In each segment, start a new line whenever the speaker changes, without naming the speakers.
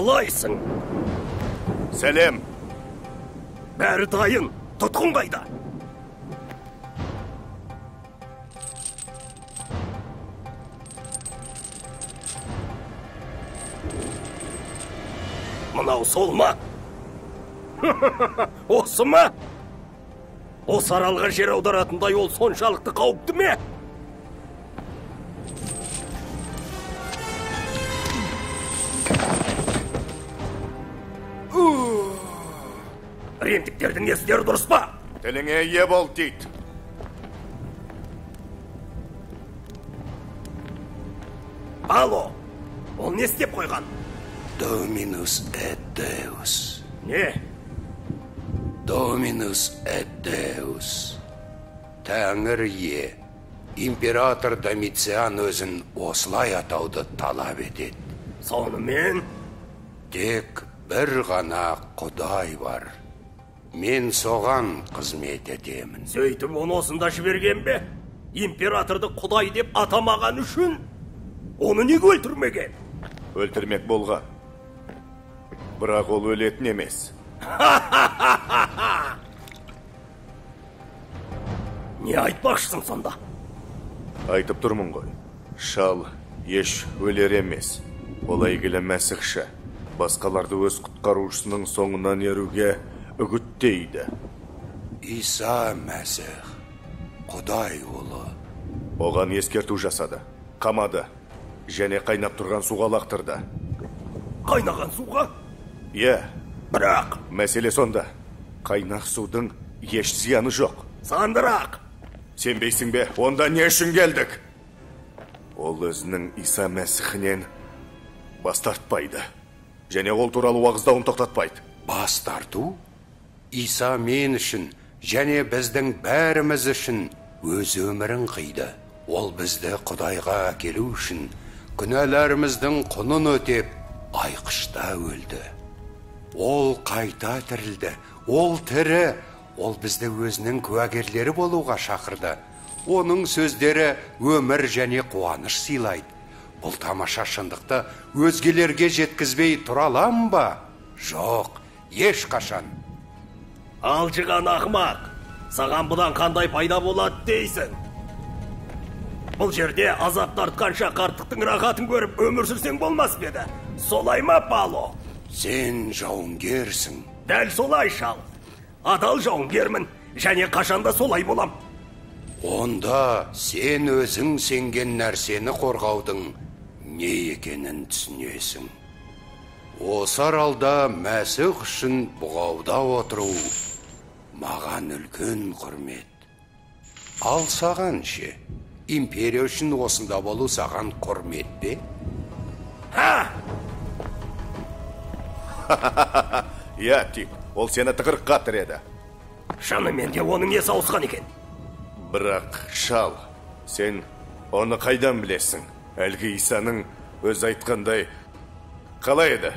қалайсың?
Сәлем.
Бәрі дайын, тұтқын қайда? Мынау сол ма? Осы ма? Осы аралға жер аударатындай ол соншалықты қауіпті ме? Римдіктердің естері дұрыс па?
Тіліңе ие бол дейді.
Алло, ол не істеп қойған?
Dominus et Deus.
Не?
Dominus et Deus. Тәңір ие. Император Домициан өзін осылай атауды талап етеді.
Сонымен?
Тек бір ғана Құдай бар. Мен соған қызмет етемін.
Сөйтіп оны осында жіберген бе? Императорды Құдай деп атамаған үшін? Оны неге өлтірмеген?
Өлтірмек болған. Бірақ ол өлетін емес.
Не айтпақшысың сонда?
Айтып тұрмын ғой. Шал еш өлер емес. Ол әйгілі мәсіхші. Басқаларды өз құтқарушысының соңынан еруге үгіттейді.
Иса Мәсіх, Құдай ұлы.
Оған ескерту жасады. Қамады. Және қайнап тұрған суға лақтырды.
Қайнаған суға?
Е.
Бірақ.
Мәселе сонда. Қайнақ судың еш зияны жоқ.
Сандырақ.
Сенбейсің бе? Онда не үшін келдік? Ол өзінің Иса Мәсіхінен бас тартпайды. Және ол туралы уағыздауын тоқтатпайды.
Бас тарту? Иса мен үшін және біздің бәріміз үшін өз өмірін қиды. Ол бізді Құдайға әкелу үшін күнәларымыздың құнын өтеп, айқышта өлді. Ол қайта тірілді. Ол тірі. Ол бізді өзінің куәгерлері болуға шақырды. Оның сөздері өмір және қуаныш сыйлайды. Бұл тамаша шындықты өзгелерге жеткізбей тұра алам ба? Жоқ, ешқашан.
Алжыған ақымақ, саған бұдан қандай пайда болады дейсің? Бұл жерде азап тартқанша қарттықтың рахатын көріп өмір сүрсең болмас па еді? Солай ма, Пало?
Сен жауынгерсің.
Дәл солай, шал. Адал жауынгермін, және қашанда солай болам.
Онда сен өзің сенген нәрсені қорғаудың не екенін түсінесің. Осы аралда Мәсіх үшін бұғауда отыру маған үлкен құрмет. Ал саған ше, империя үшін осында болу саған құрмет пе?
Ха!
Я, тип, ол сені тығырыққа тіреді.
Шынымен де оның несі ауысқан екен?
Бірақ, шал, сен оны қайдан білесің? Әлгі Исаның өз айтқандай қалай еді?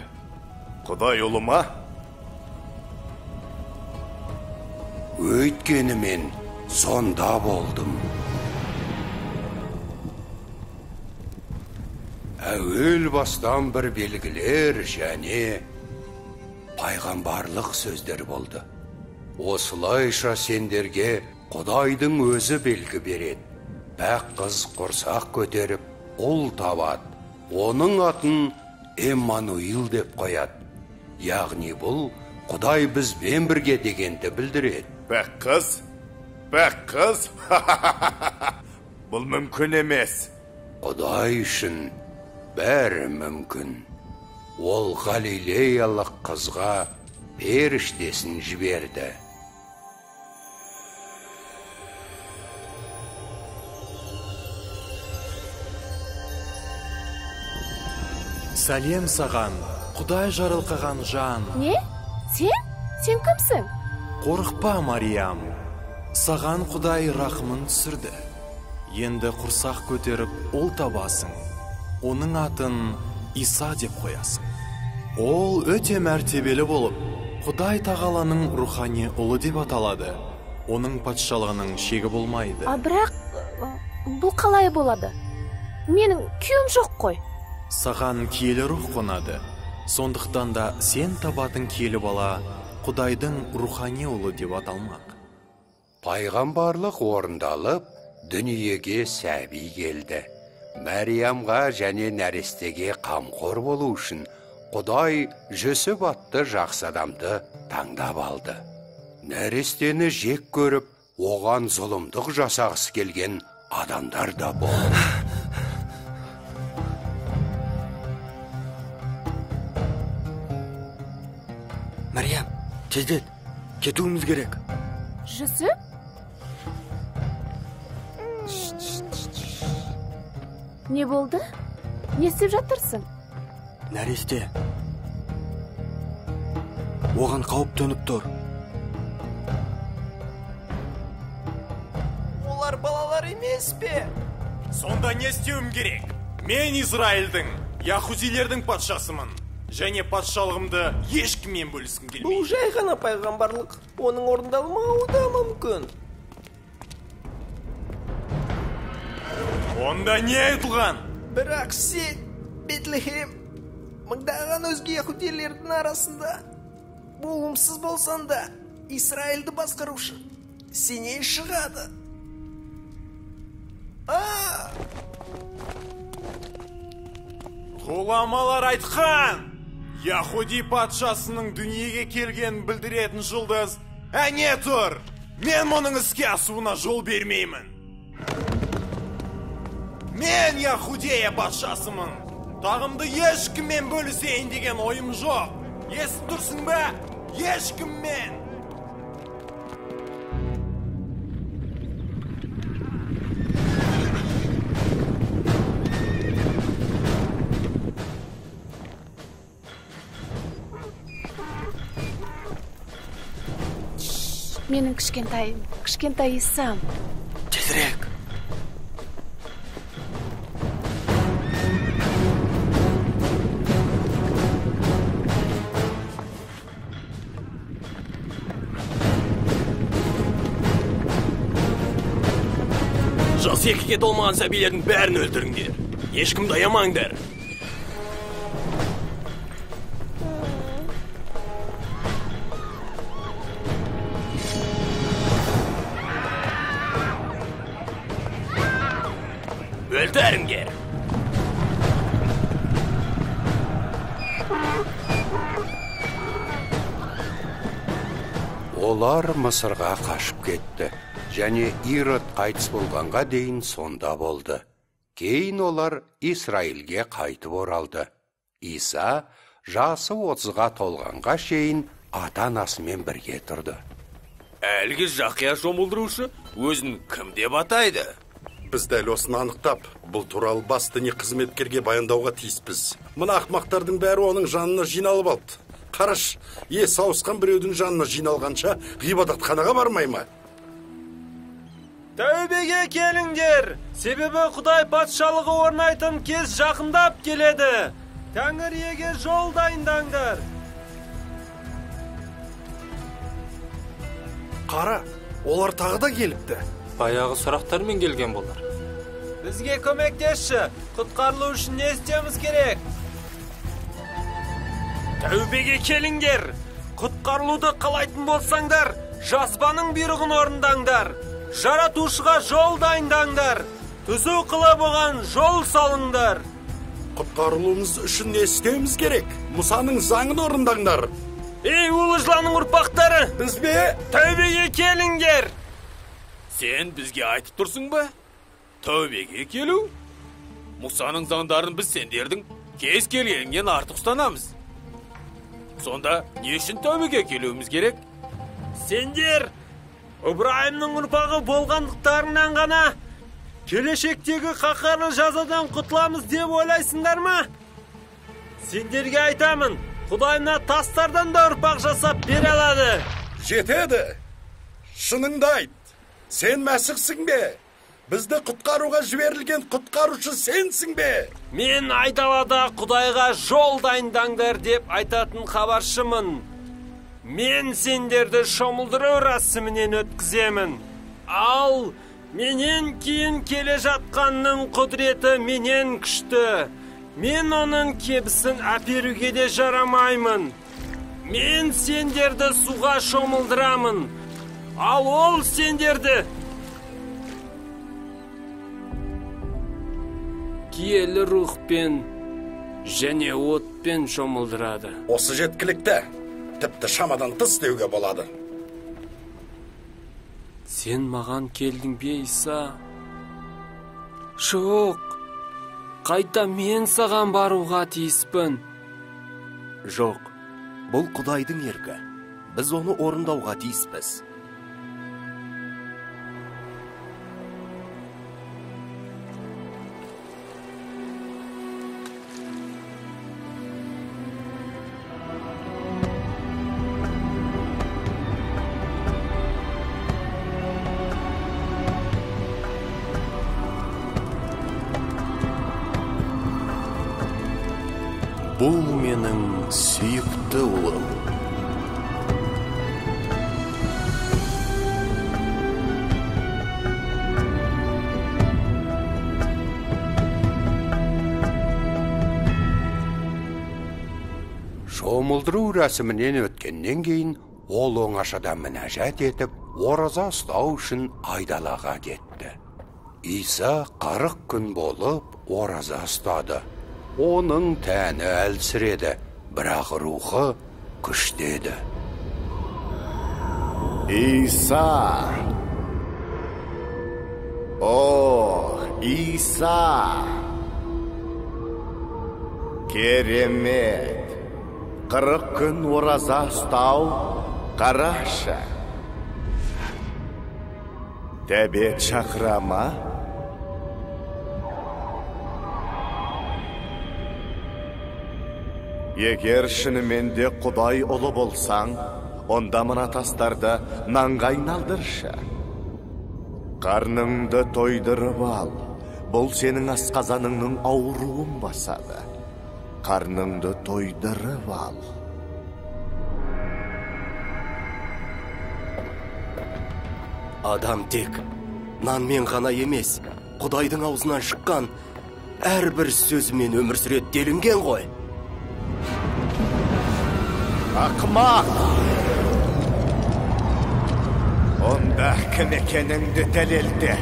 Құдай ұлы ма?
Өйткені мен сонда болдым. Әуел бастан бір белгілер және пайғамбарлық сөздер болды. Осылайша сендерге Құдайдың өзі белгі береді. Бәк қыз құрсақ көтеріп, ұл табады. Оның атын Эммануил деп қояды. Яғни бұл Құдай бізбен бірге дегенді білдіреді.
Бәк қыз? Бәк қыз? Бұл мүмкін емес.
Құдай үшін бәрі мүмкін. Ол Галилеялық қызға періштесін жіберді.
Сәлем саған, Құдай жарылқаған жан.
Не? Сен? Сен кімсің?
Қорықпа, Мариям. Саған Құдай рахымын түсірді. Енді құрсақ көтеріп ұл табасың. Оның атын Иса деп қоясың. Ол өте мәртебелі болып, Құдай тағаланың рухани ұлы деп аталады. Оның патшалығының шегі болмайды.
Бірақ бұл қалай болады? Менің күйеуім жоқ қой.
Саған киелі рух қонады. Сондықтан да сен табатын келі бала Құдайдың рухани ұлы деп аталмақ.
Пайғамбарлық орындалып, дүниеге сәби келді. Мәриямға және нәрестеге қамқор болу үшін Құдай Жүсіп атты жақсы адамды таңдап алды. Нәрестені жек көріп, оған зұлымдық жасағысы келген адамдар да болды.
Мәриям, тездет, кетуіміз керек.
Жүсіп? Не болды? Не істеп жатырсың?
Нәресте. Оған қауіп төніп тұр.
Олар балалар емес пе?
Сонда не істеуім керек? Мен Израильдің, Яхудилердің патшасымын. Және патшалығымды ешкіммен бөліскім келмейді.
Бұл жай ғана пайғамбарлық. Оның орындалмауы да мүмкін.
Онда не айтылған?
Бірақ сен, Бетлехем, мыңдаған өзге яхудилердің арасында болымсыз болсан да, Израильді басқарушы сенен шығады.
Ғұламалар айтқан! Яхуди патшасының дүниеге келген білдіретін жұлдыз. Әне тұр! Мен мұның іске асуына жол бермеймін. Мен Яхудея патшасымын. Тағымды ешкіммен бөлісейін деген ойым жоқ. Естіп тұрсың ба? Ешкіммен!
Менің кішкентай Исам.
Тезірек.
Жас екіге толмаған сәбилердің бәрін өлтіріңдер. Ешкімді аямаңдар. Өлтіріңдер.
Олар Мысырға қашып кетті. Және Ирод қайтыс болғанға дейін сонда болды. Кейін олар Исраильге қайтып оралды. Иса жасы 30-ға толғанға шейін ата-анасымен бірге тұрды.
Әлгі жақия шомылдырушы өзін кім деп атайды?
Біз дәл осыны анықтап, бұл туралы бас діни қызметкерге баяндауға тиіспіз. Мына ақмақтардың бәрі оның жанына жиналып алды. Қараш, есі ауысқан біреудің жанына жиналғанша ғибадатханаға бармай ма?
Тәубеге келіңдер, себебі Құдай патшалығы орнайтын кез жақындап келеді. Тәңір иеге жол дайындаңдар.
Қара, олар тағы да келіпті.
Баяғы сұрақтармен келген болар. Бізге көмектесші, құтқарылу үшін не істеуіміз керек? Тәубеге келіңдер, құтқарылуды қалайтын болсаңдар, жазбаның бұйрығын орындаңдар. Жаратушыға жол дайындаңдар. Түзу қылып оған жол салыңдар.
Құтқарылуымыз үшін не істеуіміз керек? Мұсаның заңын орындаңдар.
Ей, ұлы жыланның ұрпақтары!
Біз бе?
Тәубеге келіңдер!
Сен бізге айтып тұрсың ба? Тәубеге келу? Мұсаның заңдарын біз сендердің кез келгеннен артық ұстанамыз. Сонда не үшін тәубеге келуіміз керек?
Сендер Ибраимның ұрпағы болғандықтарынан ғана келешектегі қаһарлы жазадан құтыламыз деп ойлайсыңдар ма? Сендерге айтамын, Құдай мына тастардан да ұрпақ жасап бере алады.
Жетеді. Шыныңды айт. Сен мәсіхсің бе? Бізді құтқаруға жіберілген құтқарушы сенсің бе?
Мен айдалада Құдайға жол дайындаңдар деп айтатын хабаршымын. Мен сендерді шомылдыру рәсімінен өткіземін. Ал менен кейін келе жатқанның құдіреті менен күшті. Мен оның кебісін әперуге де жарамаймын. Мен сендерді суға шомылдырамын. Ал ол сендерді киелі рухпен және отпен шомылдырады.
Осы жеткілікті. Тіпті шамадан тыс деуге болады.
Сен маған келдің бе, Иса? Жоқ. Қайта мен саған баруға тиіспін.
Жоқ, бұл Құдайдың еркі. Біз оны орындауға тиіспіз.
Бұл менің сүйікті ұлым.
Шомылдыру рәсімінен өткеннен кейін ол оңашада мінәжат етіп, ораза ұстау үшін айдалаға кетті. Иса 40 күн болып ораза ұстады. Оның тәні әлсіреді, бірақ рухы күштеді.
İsa! Oh, İsa! Keremet! 40 gün orazа ұстау, қарашы. Тәбет шақырама? Егер шынымен де Құдай ұлы болсаң, онда мына тастарды нанға айналдыршы. Қарныңды тойдырып ал. Бұл сенің асқазаныңның ауруын басады. Қарныңды тойдырып ал.
Адам тек нанмен ғана емес, Құдайдың аузынан шыққан әрбір сөзімен өмір сүреді делінген ғой.
Ақымақ! Онда кім екеніңді дәлелде.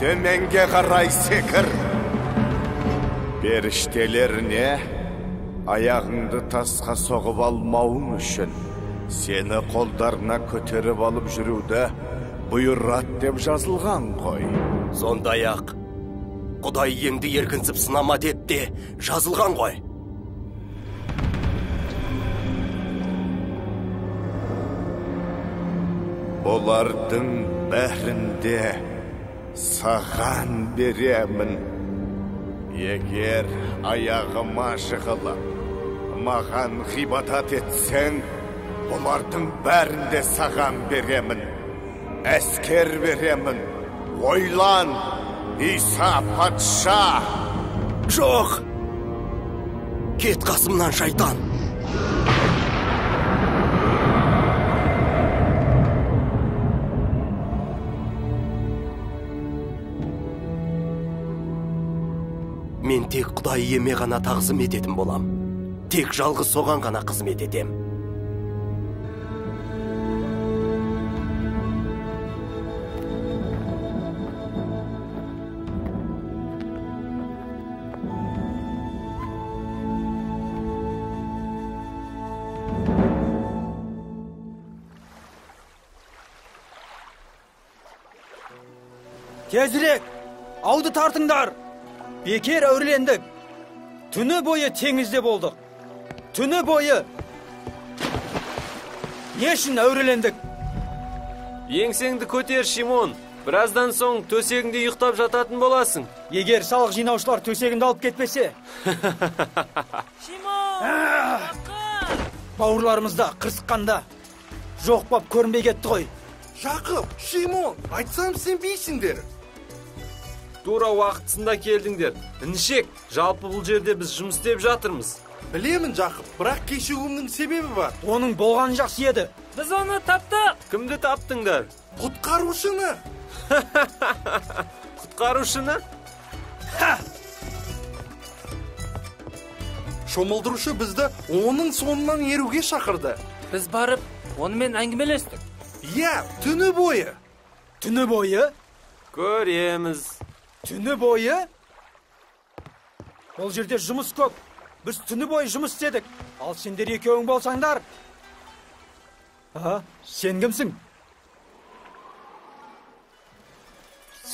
Төменге қарай секір. Періштелеріне аяғыңды тасқа соғып алмауың үшін сені қолдарына көтеріп алып жүруді бұйырат деп жазылған ғой.
Сондай-ақ Құдай емді еркінсіп сынама деп те жазылған ғой.
Олардың бәрінде саған беремін. Егер аяғыма жығылып, маған ғибадат етсең, олардың бәрінде саған беремін. Әскер беремін. Ойлан, Иса патша!
Жоқ! Кет қасымнан, шайтан! Мен тек Құдай иеме ғана тағзым ететін болам. Тек жалғыз соған ғана қызмет етем.
Тезірек, ауды тартыңдар. Бекер әурелендік. Түні бойы теңізде болдық. Түні бойы. Не үшін әурелендік?
Еңсеңді көтер, Шимон. Біраздан соң төсегіңде ұйықтап жататын боласың.
Егер салық жинаушылар төсегімді алып кетпесе.
Шимон!
Бауырларымызда қырсыққанда жоқ бап көрінбей кетті ғой.
Жақып, Шимон, айтсам сенбейсіңдер.
Тура уақытысында келдіңдер. Інішек, жалпы бұл жерде біз жұмыс істеп жатырмыз.
Білемін, Жақып, бірақ кешігуімнің себебі бар.
Оның болғаны жақсы еді.
Біз оны таптық. Кімді таптыңдар?
Құтқарушыны.
Құтқарушыны?
шомылдырушы бізді оның соңынан еруге шақырды.
Біз барып, онымен әңгімелестік.
Иә, түні бойы.
Түні бойы?
Көреміз.
Түні бойы? Ол жерде жұмыс көп. Біз түні бойы жұмыс істедік. Ал сендер екеуің болсаңдар. Сен кімсің?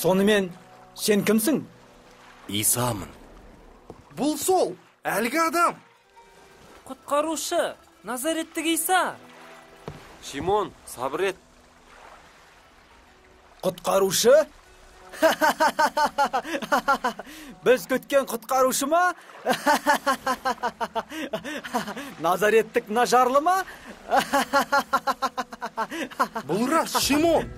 Сонымен, сен кімсің?
Исамын.
Бұл сол, әлгі адам.
Құтқарушы, Назареттік Иса.
Шимон, сабыр ет.
Құтқарушы? Біз күткен құтқарушы ма? Назареттік нажарлы ма?
Бұл рас, Шимон.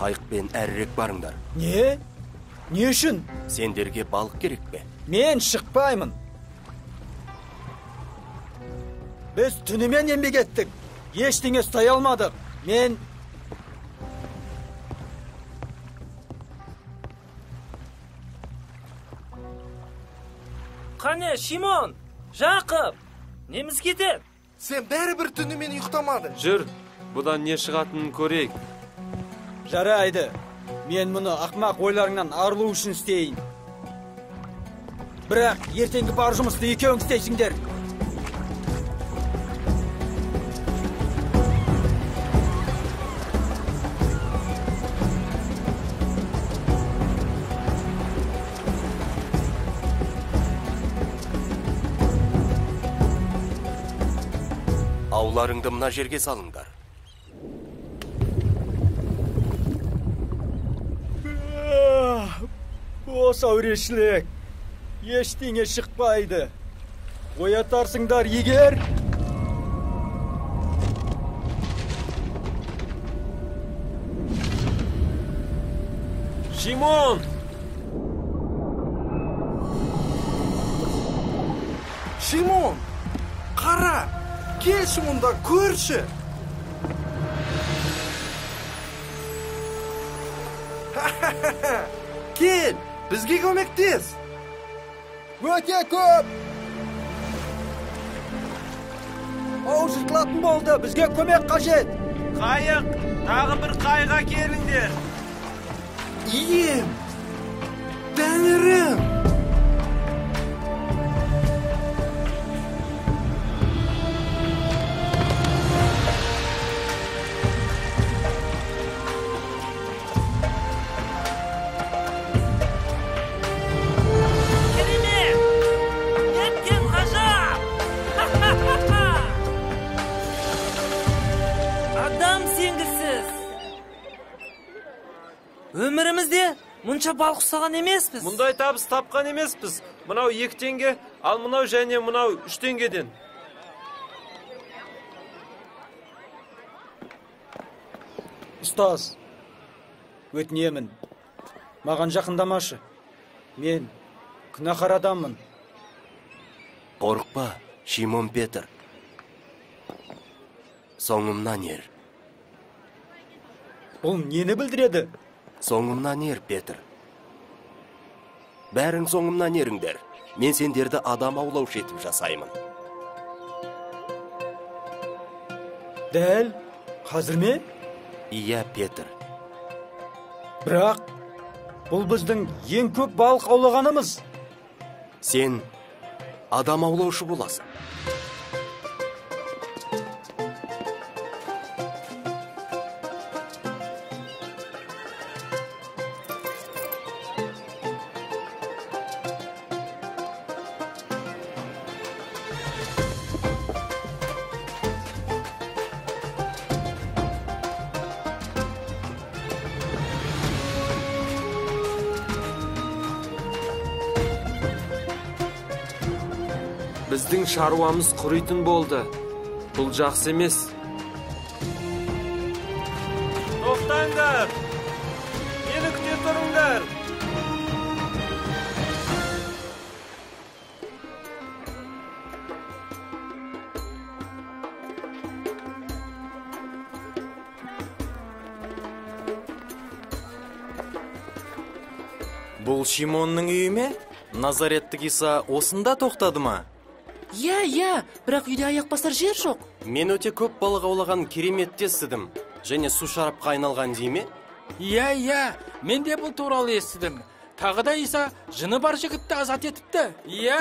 Қайықпен әрірек барыңдар.
Не? Не үшін?
Сендерге балық керек пе?
Мен шықпаймын. Біз түнімен еңбек еттік. Ештеңе ұстай алмадық. Мен...
Қане, Шимон, Жақып, неміз кетер?
Сен бәрібір түнімен ұйықтамадың.
Жүр, бұдан не шығатынын көрейік.
Жарайды. Мен мұны ақмақ ойларыңнан арылу үшін істейін. Бірақ ертеңгі бар жұмысты екеуің істейсіңдер.
Ауларыңды мына жерге салыңдар.
Осы әурешілік. Ештеңе шықпайды. Оятарсыңдар егер...
Шимон!
Шимон, қара, келші мұнда, көрші. Кел, бізге көмектес.
Өте көп! Оу, жыртылатын болды, бізге көмек қажет.
Қайық, тағы бір қайға келіңдер.
Ием, тәңірім.
Өмірімізде мұнша балық ұстаған емеспіз.
Мұндай табыс тапқан емеспіз. Мынау 2 теңге, ал мынау және мынау 3 теңгеден.
Ұстаз, өтінемін. Маған жақындамашы. Мен күнәһар адаммын.
Қорықпа, Шимон Петр. Соңымнан ер.
Бұл нені білдіреді?
Соңымнан ер, Петр. Бәрің соңымнан еріңдер. Мен сендерді адам аулаушы етіп жасаймын.
Дәл, қазір ме?
Ия, Петр.
Бірақ, бұл біздің ең көп балық аулағанымыз.
Сен адам аулаушы боласың.
Біздің шаруамыз құрайтын болды. Бұл жақсы емес. Тоқтаңдар! Мені күте тұрыңдар!
Бұл Шимонның үйі ме? Назареттік Иса осында тоқтады ма?
Иә, бірақ үйде аяқ басар жер жоқ.
Мен өте көп балық аулаған кереметті естідім. Және су шарапқа айналған дей ме?
Иә, мен де бұл туралы естідім. Тағы да Иса жыны бар жігітті азат етіпті. Иә,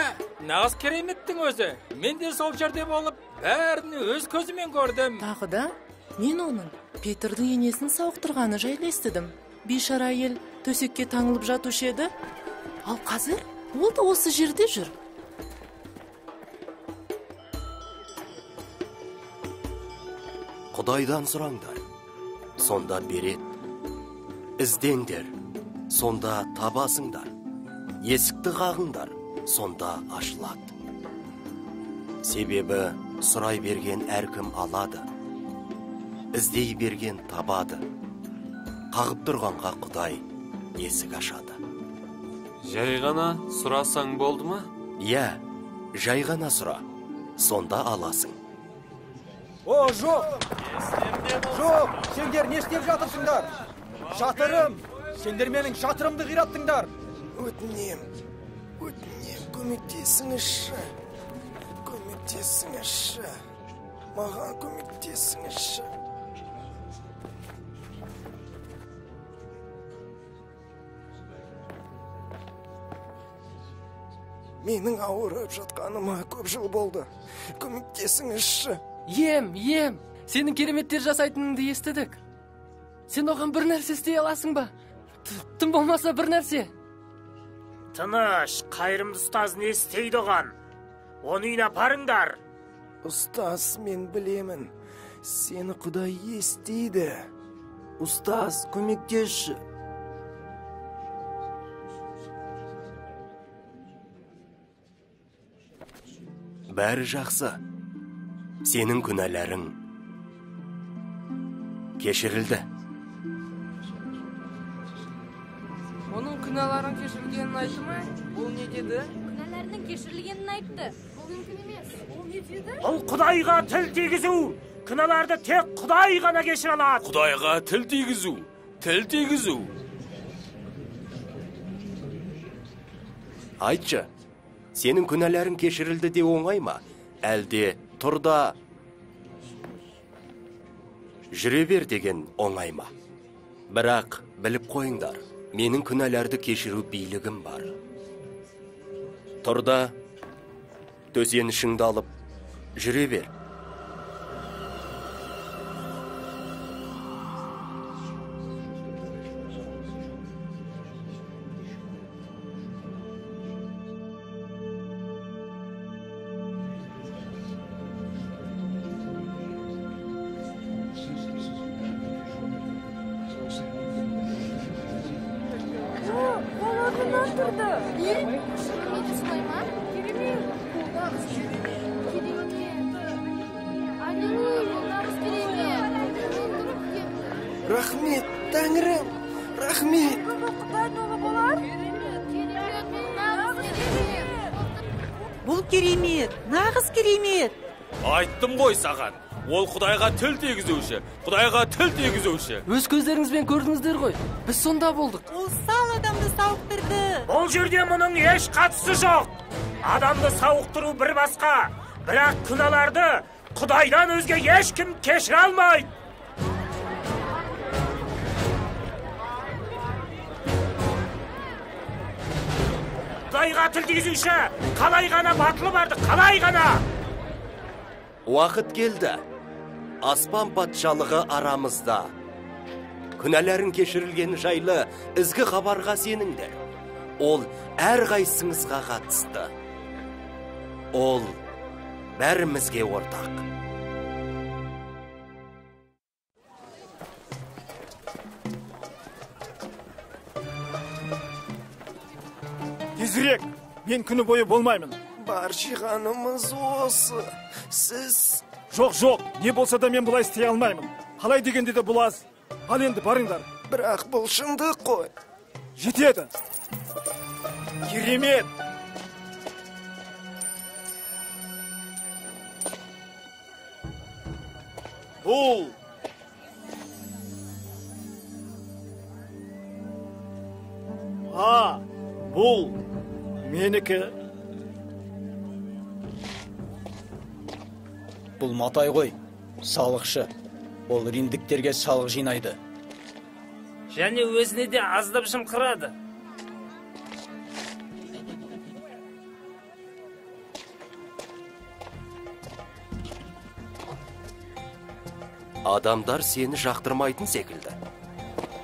нағыз кереметтің өзі. Мен де сол жерде болып, бәрін өз көзімен көрдім.
Тағы да мен оның Петрдің енесін сауықтырғаны жайлы естідім. Бейшара әйел төсекке таңылып жатушы еді. Ал қазір ол да осы жерде жүр.
Құдайдан сұраңдар, сонда береді. Іздеңдер, сонда табасыңдар. Есікті қағыңдар, сонда ашылады. Себебі сұрай берген әркім алады. Іздей берген табады. Қағып тұрғанға Құдай есік ашады.
Жай ғана сұрасаң болды ма?
Иә, жай ғана сұра, сонда аласың.
О, жоқ! Жоқ! Сендер не істеп жатырсыңдар? Шатырым! Сендер менің шатырымды қираттыңдар!
Өтінем, көмектесіңізші. Маған көмектесіңізші. Менің ауырып жатқаныма көп жыл болды. Көмектесіңізші.
Ем, сенің кереметтер жасайтыныңды естідік. Сен оған бір нәрсе істей аласың ба? Тым болмаса бір нәрсе.
Тыныш, қайырымды ұстаз не істейді оған? Оны үйіне апарыңдар.
Ұстаз, мен білемін. Сені Құдай естиді. Ұстаз, көмектесші.
Бәрі жақсы. Сенің күнәләрің кешірілді.
Оның күнәларын кешірілгенін айтты ма? Ол не деді?
Күнәларының кешірілгенін айтты. Бұл мүмкін емес. Ол не деді?
Ол Құдайға тіл тигізу. Күнәларды тек Құдай ғана кешіре алады.
Құдайға тіл тигізу.
Айтшы, сенің күнәләрің кешірілді де оңай ма? Әлде тұрда жүре бер деген оңай ма? Бірақ біліп қойыңдар, менің күнәларды кешіру билігім бар. Тұрда төсенішіңді алып жүре бер.
Рахмет, Тәңірім, рахмет.
Бұл керемет, нағыз керемет.
Айттым ғой саған. Ол Құдайға тіл тигізуші.
Өз көздеріңізбен көрдіңіздер ғой. Біз сонда болдық.
Ол сал адамды сауықтырды.
Бұл жерде мұның еш қатысы жоқ. Адамды сауықтыру бір басқа. Бірақ күнәларды Құдайдан өзге ешкім кешіре алмайды. Құдайға тіл тигізуші, қалай ғана батылы барды, қалай ғана.
Уақыт келді. Аспан патшалығы арамызда. Күнәләрің кешірілген жайлы ізгі хабарға сеніңдер. Ол әр қайсыңызға қатысты. Ол бәрімізге ортақ.
Тезірек, мен күні бойы болмаймын.
Бар жиғанымыз осы. Сіз...
Жоқ, не болса да мен бұлай істей алмаймын. Қалай дегенде де бұл аз. Ал енді барыңдар.
Бірақ бұл шындық қой.
Жетеді. Керемет. Бұл.
Бұл менікі. Бұл Матай ғой, салықшы. Ол римдіктерге салық жинайды.
Және өзіне де аздап жымқырады.
Адамдар сені жақтырмайтын секілді.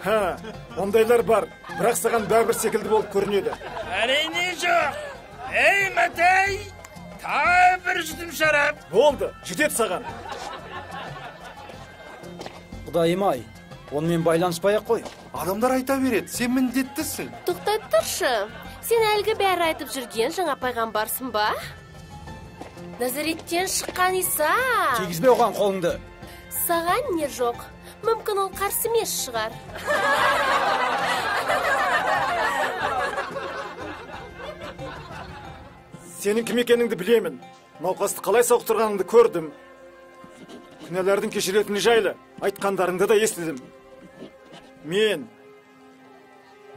Ха, ондайлар бар, бірақ саған бәрібір секілді болып көрінеді.
Әрине жоқ. Ей, Матай! Та бір жұтым шарап.
Болды, жетеді саған.
Құдайым-ай, онымен байланыспай-ақ қой.
Адамдар айта береді, сен міндеттісің.
Тоқтай тұршы. Сен әлгі бәрі айтып жүрген жаңа пайғамбарсың ба? Назареттен шыққан Иса.
Тегізбе оған қолыңды.
Саған не жоқ? Мүмкін ол қарсы емес шығар.
Сенің кім екеніңді білемін. Науқасты қалай сауықтырғаныңды көрдім. Күнәлардың кешіретіні жайлы айтқандарыңды да естідім. Мен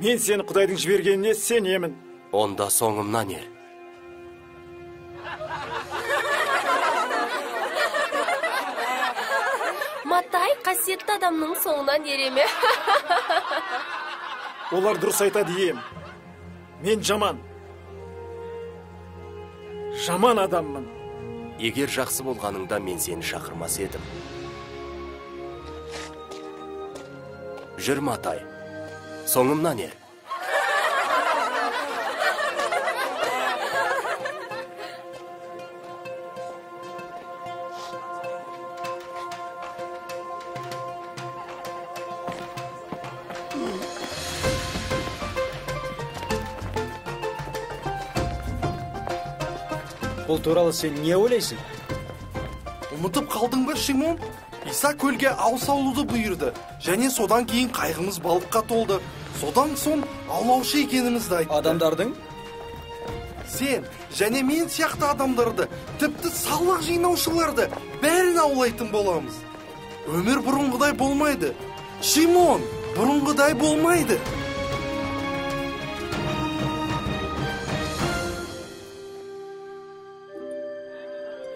сені Құдайдың жібергеніне сенемін.
Онда соңымнан ер.
Матай қасиетті адамның соңынан ереме.
Олар дұрыс айтады ем. Мен жаман адаммын.
Егер жақсы болғаныңда мен сені шақырмас едім. Жүр, Матай, соңымнан ер.
Бұл туралы сен не ойлайсың?
Ұмытып қалдың ба, Шимон? Иса көлге ау салуды бұйырды. Және содан кейін қайғымыз балыққа толды. Содан соң аулаушы екенімізді айтты.
Адамдардың?
Сен және мен сияқты адамдарды, тіпті салық жинаушыларды бәрін аулайтын боламыз. Өмір бұрынғыдай болмайды. Шимон, бұрынғыдай болмайды.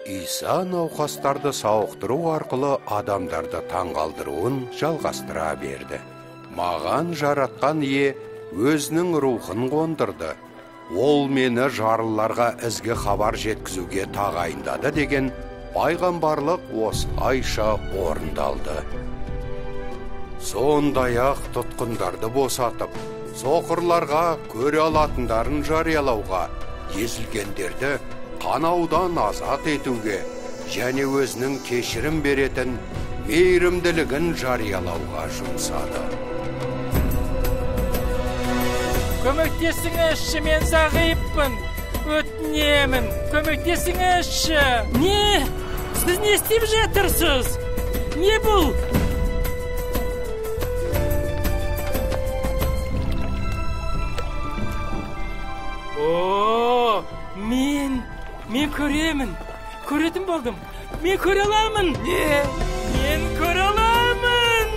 Иса науқастарды сауықтыру арқылы адамдарды таңғалдыруын жалғастыра берді. Маған жаратқан ие өзінің рухын қондырды. Ол мені жарлыларға ізгі хабар жеткізуге тағайындады деген пайғамбарлық осылайша орындалды. Сондай-ақ тұтқындарды босатып, соқырларға көре алатындарын жариялауға, езілгендерді қанаудан азат етуге және өзінің кешірім беретін мейірімділігін жариялауға жұмсады.
Көмектесіңізші, мен зағиппын. Өтінемін, көмектесіңізші.
Не? Сіз не істеп жатырсыз? Не бұл?
О, мен көремін. Көретін болдым. Мен көре аламын.
Не?
Мен көре аламын.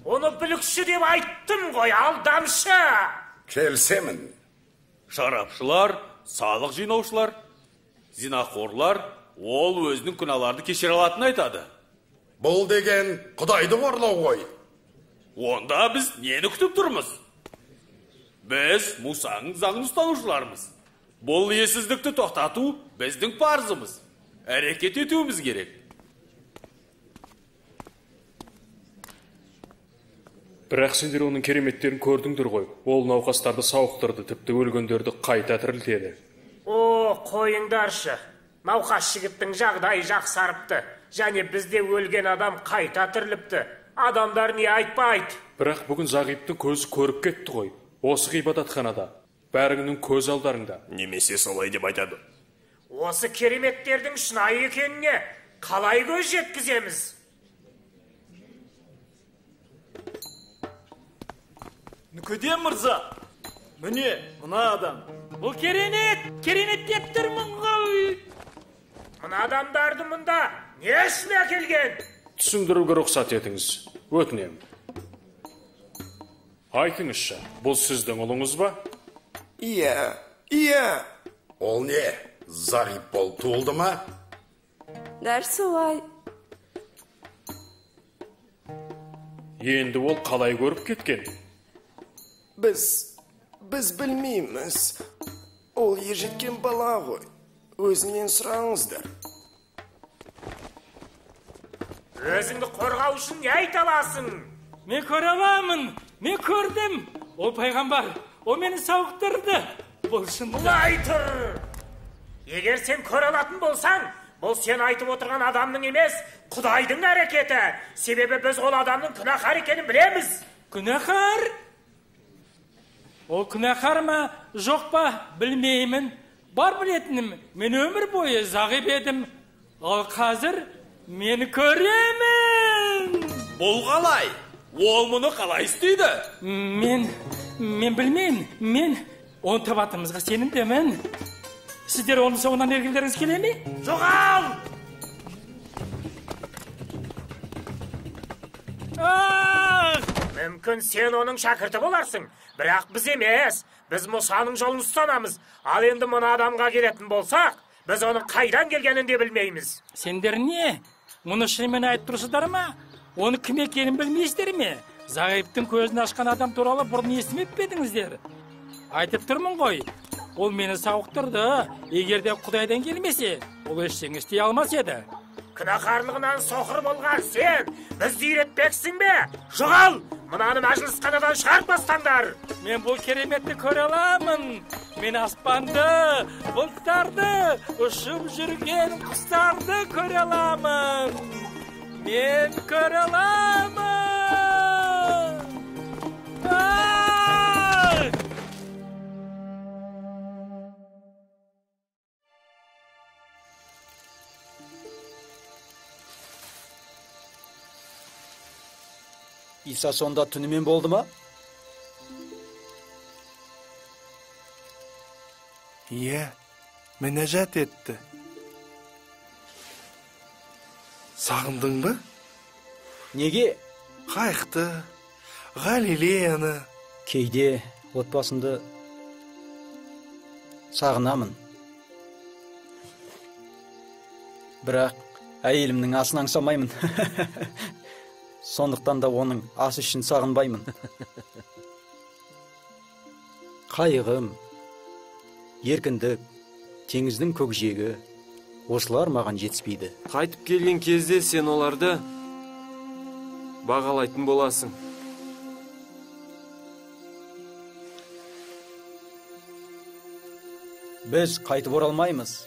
Оны бүлікші деп айттым ғой, алдамшы.
Келсемін.
Шарапшылар, салық жинаушылар, зинақорлар, ол өзінің күнәларды кешіре алатынын айтады.
Бұл деген Құдайды қорлау ғой.
Онда біз нені күтіп тұрмыз? Біз Мусаның заңын ұстанушылармыз. Бұл иесіздікті тоқтату біздің парызымыз. Әрекет етуіміз керек.
Бірақ сендер оның кереметтерін көрдіңдер ғой. Ол науқастарды сауықтырды, тіпті өлгендерді қайта тірілтеді.
О, қойыңдаршы. Науқас жігіттің жағдайы жақсарыпты. Және бізде өлген адам қайта тіріліпті. Адамдар не айтпайды.
Бірақ бүгін Зағиптың көзі көріп кетті ғой. Осы ғибадатханада, бәріңнің көз алдарыңда.
Немесе солай деп айтады.
Осы кереметтердің шынайы екеніне қалай көз жеткіземіз?
Нүкеден мырза, міне, мына адам.
Бұл керемет деп тұрмын ғой.
Адамдарды мұнда не үшін әкелген?
Түсіндіруге рұқсат етіңіз, өтінем. Айтыңызшы, бұл сіздің ұлыңыз ба?
Иә. Ол не, зағип болып туылды ма?
Дәл солай.
Енді ол қалай көріп кеткен?
Біз білмейміз. Ол ержеткен бала ғой. Өзінен сұраңыздар.
Өзіңді қорғау үшін не айта аласың?
Мен көре аламын. Мен көрдім. Ол пайғамбар. Ол мені сауықтырды. Бұл шындық.
Бұлай тұр. Егер сен көре алатын болсаң, бұл сен айтып отырған адамның емес, Құдайдың әрекеті. Себебі біз ол адамның күнәһар екенін білеміз.
Күнәһар? Ол күнәһар ма, жоқ па, білмеймін. Бар білетінім, мен өмір бойы зағип едім. Ал қазір мені көремін.
Бұл қалай? Ол мұны қалай істейді?
Мен білмеймін. Мен оны табатымызға сенімдемін. Сіздер оның соңынан ергендеріңіз келе ме?
Жоғал! Мүмкін сен оның шәкірті боларсың, бірақ біз емес. Біз Мұсаның жолын ұстанамыз. Ал енді мына адамға келетін болсақ, біз оның қайдан келгенін де білмейміз.
Сендер не? Мұны шынымен айтып тұрсыздар ма? Оны кім екенін білмейсіздер ме? Зағиптың көзін ашқан адам туралы бұрын естімеп пе едіңіздер? Айтып тұрмын ғой. Ол мені сауықтырды. Егер де Құдайдан келмесе, ол ештеңе істей алмас еді.
Күнәһарлығынан соқыр болған сен, бізді үйретпексің бе? Жоғал! Мынаны мәжілісханадан шығарпастаңдар.
Мен бұл кереметті көре аламын. Мен аспанды, бұлттарды, ұшып жүрген құстарды көре аламын. Мен көре аламын.
Иса сонда түнімен болды ма?
Иә, мінәжат етті. Сағындың ба?
Неге?
Қайықты, Галилеяны.
Кейде отбасымды сағынамын. Бірақ әйелімнің асын аңсамаймын. Сондықтан да оның асы үшін сағынбаймын. Қайығым, еркіндік, теңіздің көкжиегі, осылар маған жетіспейді.
Қайтып келген кезде сен оларды бағалайтын боласың.
Біз қайтып оралмаймыз.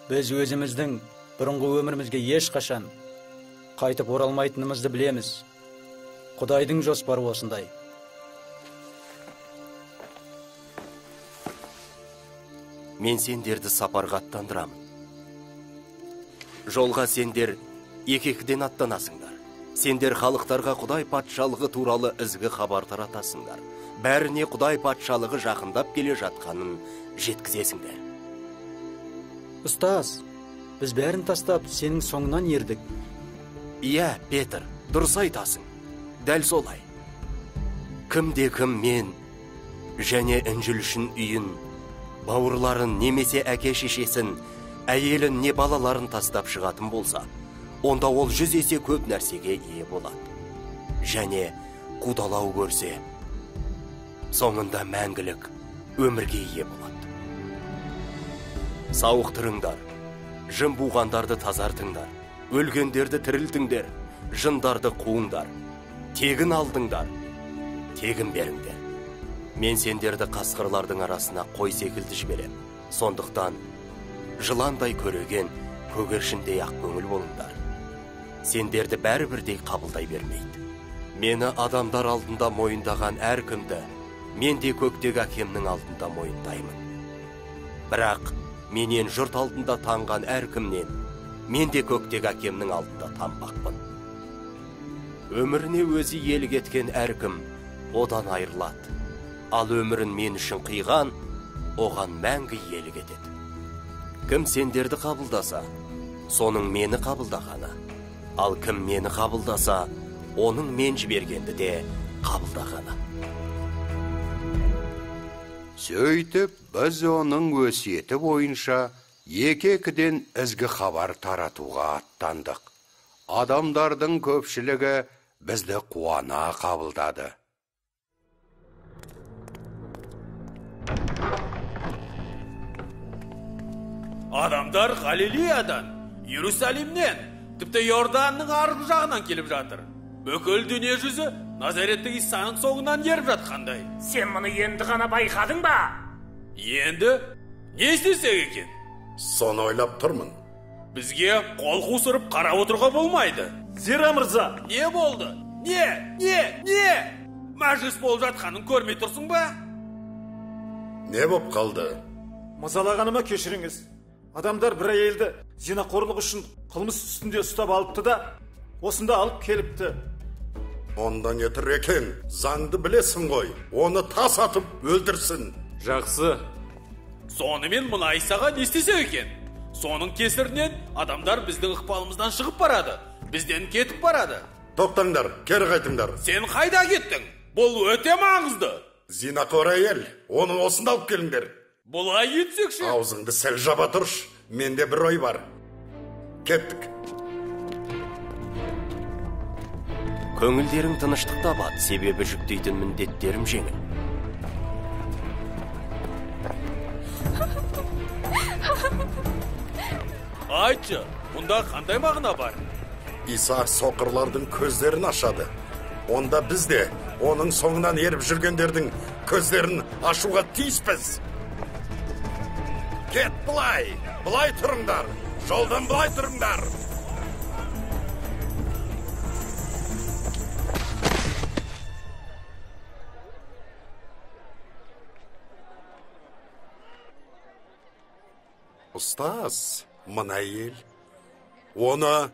Біз өзіміздің бұрынғы өмірімізге ешқашан қайтып оралмайтынымызды білеміз. Құдайдың жоспары осындай.
Мен сендерді сапарға аттандырамын. Жолға сендер екі-екіден аттанасыңдар. Сендер халықтарға Құдай патшалығы туралы ізгі хабар таратасыңдар. Бәріне Құдай патшалығы жақындап келе жатқанын жеткізесіңдер.
Ұстаз, біз бәрін тастап, сенің соңынан ердік.
Иә, Петр, дұрыс айтасың. Дәл солай. Кімде-кім мен және Інжіл үшін үйін, бауырларын немесе әке-шешесін, әйелін не балаларын тастап шығатын болса, онда ол 100 есе көп нәрсеге ие болады. Және қудалау көрсе, соңында мәңгілік өмірге ие болады. Сауықтырыңдар, жын буғандарды тазартыңдар, өлгендерді тірілтіңдер, жындарды қуыңдар, тегін алдыңдар, тегін беріңдер. Мен сендерді қасқырлардың арасына қой секілді жіберем. Сондықтан жыландай көреген көгершіндей ақ көңіл болыңдар. Сендерді бәрібірдей қабылдай бермейді. Мені адамдар алдында мойындаған әркімді мен де көктегі әкемнің алдында мойындаймын. Бірақ менен жұрт алдында танған әркімнен мен де көктегі әкемнің алдында танбақпын. Өміріне өзі иелік еткен әркім одан айырылады. Ал өмірін мен үшін қиған, оған мәңгі иелік етеді. Кім сендерді қабылдаса, соның мені қабылдағаны. Ал кім мені қабылдаса, оның мен жібергенді де қабылдағаны.
Сөйтіп, біз оның өсиеті бойынша екі-екіден ізгі хабар таратуға аттандық. Адамдардың көпшілігі бізді қуана қабылдады.
Адамдар Галилеядан, Иерусалимнен, тіпті Иорданның арғы жағынан келіп жатыр. Бүкіл дүние жүзі Назареттік Исаның соңынан еріп жатқандай.
Сен мұны енді ғана байқадың ба?
Енді не істесек екен?
Соны ойлап тұрмын.
Бізге қол қусырып қарап отыруға болмайды.
Зира мырза.
Не болды? Не? Мәжіліс болып жатқанын көрмей тұрсың ба?
Не боп қалды?
Мазалағаныма кешіріңіз. Адамдар бір әйелді зинақорлық үшін қылмыс үстінде ұстап алыпты да, осында алып келіпті.
Онда не тұр екен? Заңды білесің ғой. Оны тас атып өлдірсін.
Жақсы. Сонымен мұна Исаға не істесек екен? Соның кесірінен адамдар біздің ықпалымыздан шығып барады. Бізден кетіп барады.
Тоқтаңдар, кері қайтыңдар.
Сен қайда кеттің? Бұл өте маңызды.
Зинақор әйел, оны осында алып келіңдер.
Бұлай етсекші.
Аузыңды сәл жаба тұрш. Менде бір ой бар. Кеттік.
Көңілдерің тыныштықта бат, себебі жүктейтін міндеттерім жеңіл.
Айтшы, бұнда қандай мағына бар?
Иса соқырлардың көздерін ашады. Онда біз де оның соңынан еріп жүргендердің көздерін ашуға тиіспіз. Кет бұлай тұрыңдар, жолдан бұлай тұрыңдар. Ұстаз, мына әйел. Оны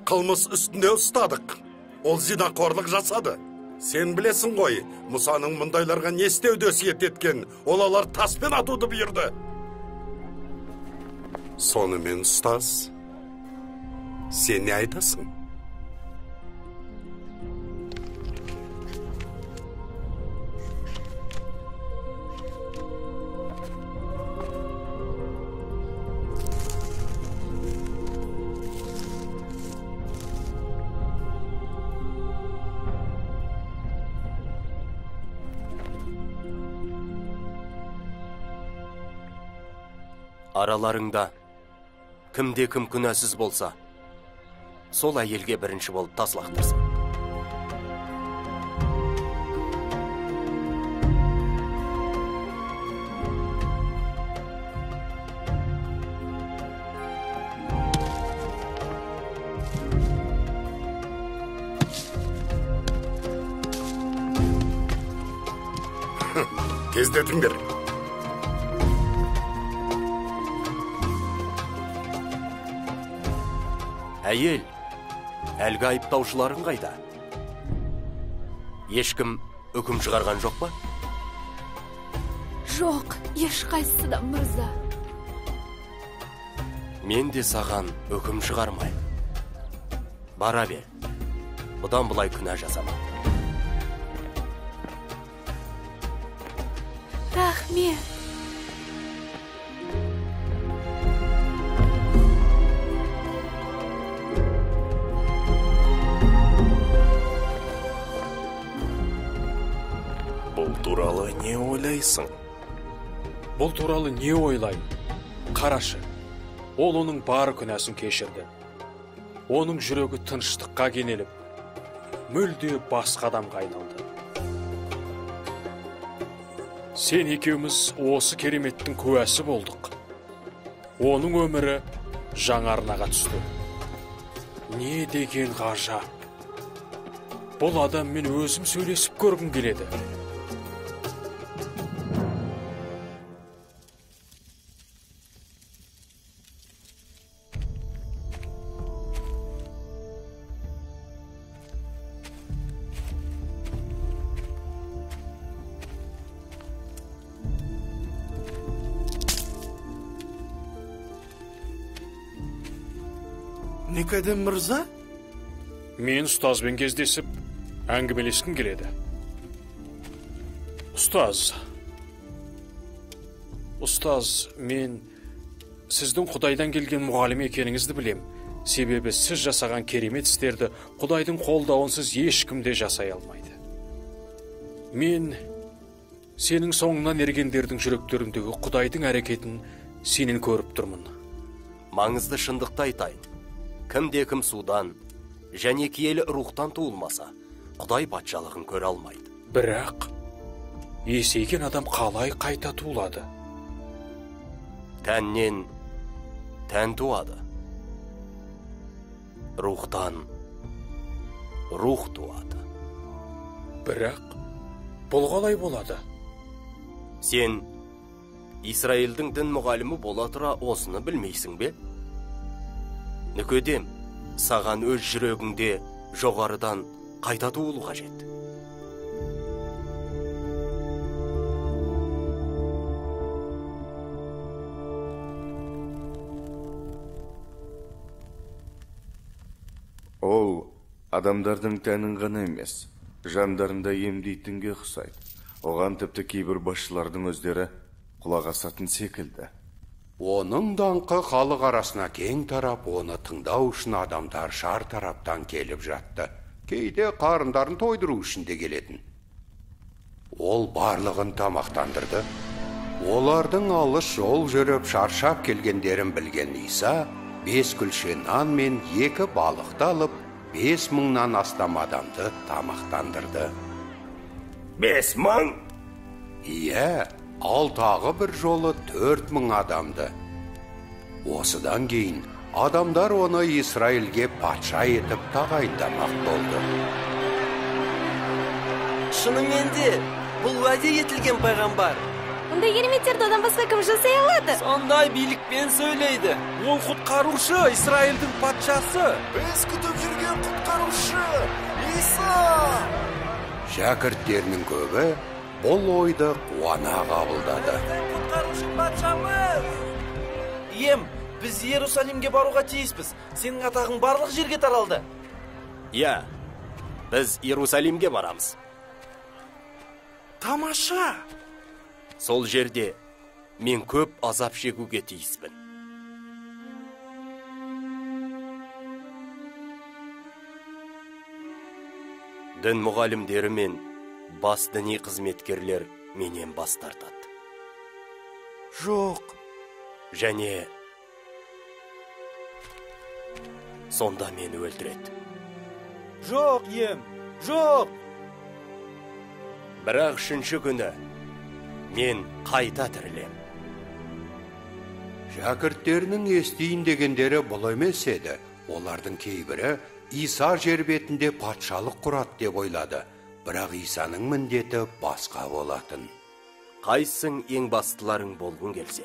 қылмыс үстінде ұстадық. Ол зинақорлық жасады. Сен білесің ғой, Мұсаның мұндайларға не істеуді өсиет еткен, олар таспен атуды бұйырды. Сонымен ұстаз, сен не айтасың?
Араларыңда кімде-кім күнәсіз болса, сол әйелге бірінші болып тас лақтырсын.
Тездетіңдер.
Әйел, әлгі айыптаушыларың қайда? Ешкім үкім шығарған жоқ па?
Жоқ, ешқайсысы да мырза.
Мен де саған үкім шығармай. Бара бер, бұдан бұлай күнә жасама.
Рахмет.
Бұл туралы не ойлайсың? Бұл туралы не ойлайын? Қарашы, ол оның бар күнәсін кешірді. Оның жүрегі тыныштыққа кенеліп, мүлде басқа адамға айналды. Сен екеуміз осы кереметтің куәсі болдық. Оның өмірі жаңа арнаға түсті. Не деген ғажап. Бұл адаммен өзім сөйлесіп көргім келеді.
Никодем мырза?
Мен ұстазбен кездесіп, әңгімелескім келеді. Ұстаз, мен сіздің Құдайдан келген мұғалім екеніңізді білем. Себебі сіз жасаған керемет істерді Құдайдың қолдауынсыз ешкім де жасай алмайды. Мен сенің соңынан ергендердің жүректеріндегі Құдайдың әрекетін сенен көріп тұрмын.
Маңызды шындықты айтайын. Кім судан және киелі рухтан туылмаса, Құдай патшалығын көре алмайды.
Бірақ есейген адам қалай қайта туылады?
Тәннен тән туады. Рухтан рух туады.
Бірақ бұл қалай болады?
Сен Исраилдің дін мұғалімі бола тұра осыны білмейсің бе? Никодем, саған өз жүрегіңде жоғарыдан қайта туылу қажет.
Ол адамдардың тәнін ғана емес, жандарында емдейтінге ұқсайды. Оған тіпті кейбір басшылардың өздері құлақ асатын секілді.
Оның даңқы халық арасына кең тарап, оны тыңдау үшін адамдар шар тараптан келіп жатты. Кейде қарындарын тойдыру үшін де келетін. Ол барлығын тамақтандырды. Олардың алыс жол жүріп шаршап келгендерін білген Иса 5 күлше нан мен 2 балықты алып, 5000-нан астам адамды тамақтандырды.
5000?
Иә, ал тағы бір жолы 4000 адамды. Осыдан кейін адамдар оны Исраилге патша етіп тағайындамақ болды.
Шынымен де, бұл уәде етілген пайғамбар.
Ондай кереметтерді одан басқа кім жасай алады?
Сондай билікпен сөйлейді.
Ол құтқарушы, Исраилдің патшасы.
Біз күтіп жүрген құтқарушы, Иса!
Шәкірттерінің көбі бұл ойды қуана қабылдады.
Құтқарушы патшамыз! Ем, біз Иерусалимге баруға тиіспіз. Сенің атағың барлық жерге таралды.
Иә, біз Иерусалимге барамыз.
Тамаша!
Сол жерде мен көп азап шегуге тиіспін. Дін мұғалімдері мен бас діни қызметкерлер менен бас тартады.
Жоқ.
Және сонда мені өлтіреді.
Жоқ, ем, жоқ.
Бірақ 3-ші күні мен қайта тірілем.
Шәкірттерінің естейін дегендері бұл емес еді. Олардың кейбірі Иса жер бетінде патшалық құрат деп ойлады. Бірақ Исаның міндеті басқа болатын.
Қайсың ең бастыларың болғың келсе,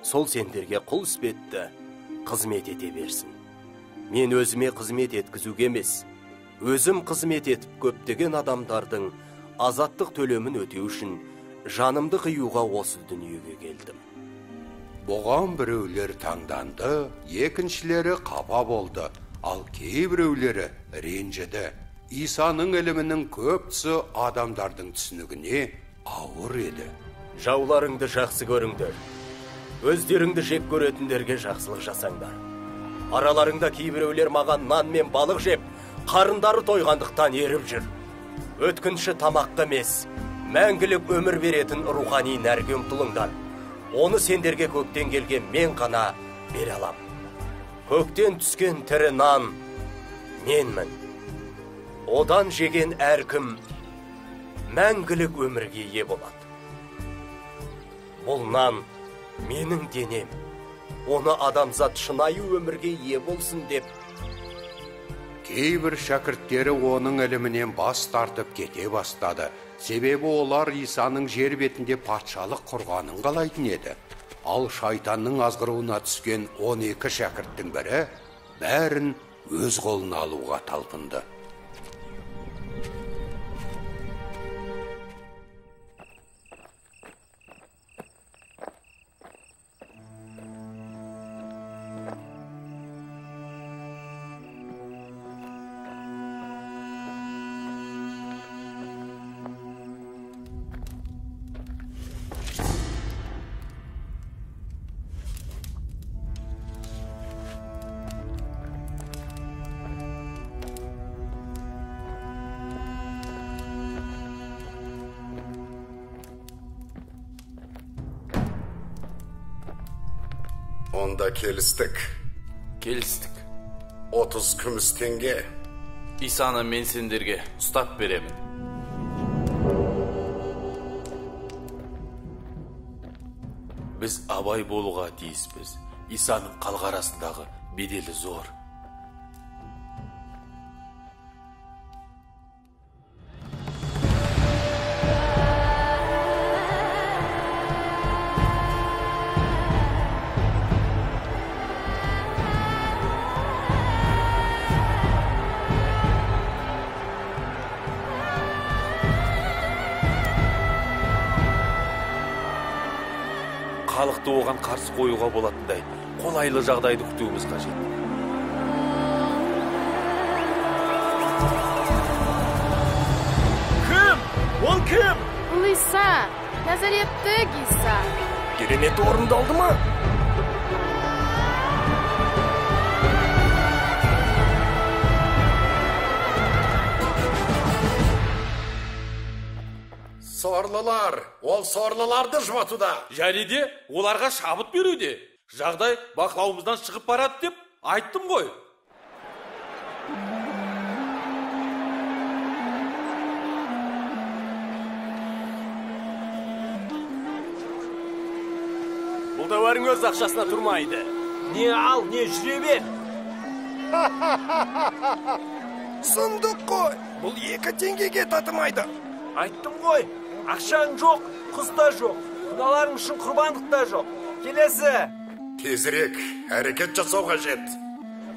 сол сендерге құл іспетті қызмет ете берсін. Мен өзіме қызмет еткізуге емес, өзім қызмет етіп көптеген адамдардың азаттық төлемін өтеу үшін жанымды қиюға осы дүниеге келдім.
Бұған біреулер таңданды, екіншілері қапа болды, ал кейбіреулері ренжіді. Исаның ілімінің көптісі адамдардың түсінігіне ауыр еді.
Жауларыңды жақсы көріңдер. Өздеріңді жек көретіндерге жақсылық жасаңдар. Араларыңда кейбіреулер маған нан мен балық жеп, қарындары тойғандықтан еріп жүр. Өткінші тамаққа емес, мәңгілік өмір беретін рухани нәрге ұмтылыңдар. Оны сендерге көктен келген мен ғана бере алам. Көктен түскен тірі нан менмін. Одан жеген әркім мәңгілік өмірге ие болады. Бұл нан менің денем. Оны адамзат шынайы өмірге ие болсын деп.
Кейбір шәкірттері оның ілімінен бас тартып кете бастады. Себебі олар Исаның жер бетінде патшалық құрғанын қалайтын еді. Ал шайтанның азғыруына түскен 12 шәкірттің бірі бәрін өз қолына алуға талпынды.
Онда келістік. 30 күміс теңге.
Исаны мен сендерге ұстап беремін. Біз абай болуға тиіспіз. Исаның халық арасындағы беделі зор. Халықты оған қарсы қоюға болатындай қолайлы жағдайды күтуіміз қажет.
Кім? Ол кім?
Бұл Иса, Назареттік Иса.
Керемет орындалды ма?
Сорлылар, ол сорлыларды жұбатуда.
Және де оларға шабыт беруде. Жағдай бақылауымыздан шығып барады деп айттым ғой.
Бұл тауарың өз ақшасына тұрмайды.
Не ал, не жүре бер.
Сұмдық қой. Бұл 2 теңгеге татымайды.
Айттым ғой, ақшаң жоқ, құс та жоқ, құдаларың үшін құрбандық та жоқ. Келесі.
Тезірек, әрекет жасау қажет.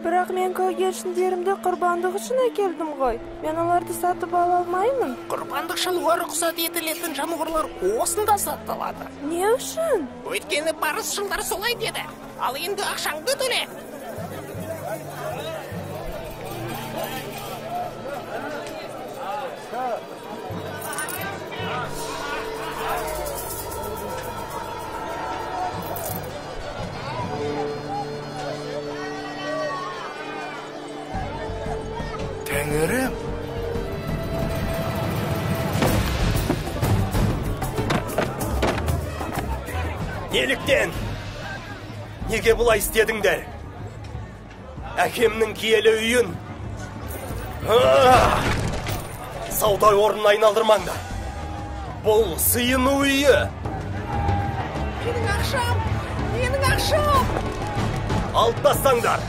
Бірақ мен көгершіндерімді құрбандық үшін әкелдім ғой. Мен оларды сатып ала алмаймын.
Құрбандық шалуға рұқсат етілетін жануарлар осында сатылады.
Не үшін?
Өйткені парыз жылдар солай деді. Ал енді ақшаңды төле.
Тәңірім. Неліктен? Неге бұлай істедіңдер? Әкемнің киелі үйін сауда орнына айналдырмаңдар. Бұл сыйыну үйі.
Менің ақшам.
Алып тастаңдар.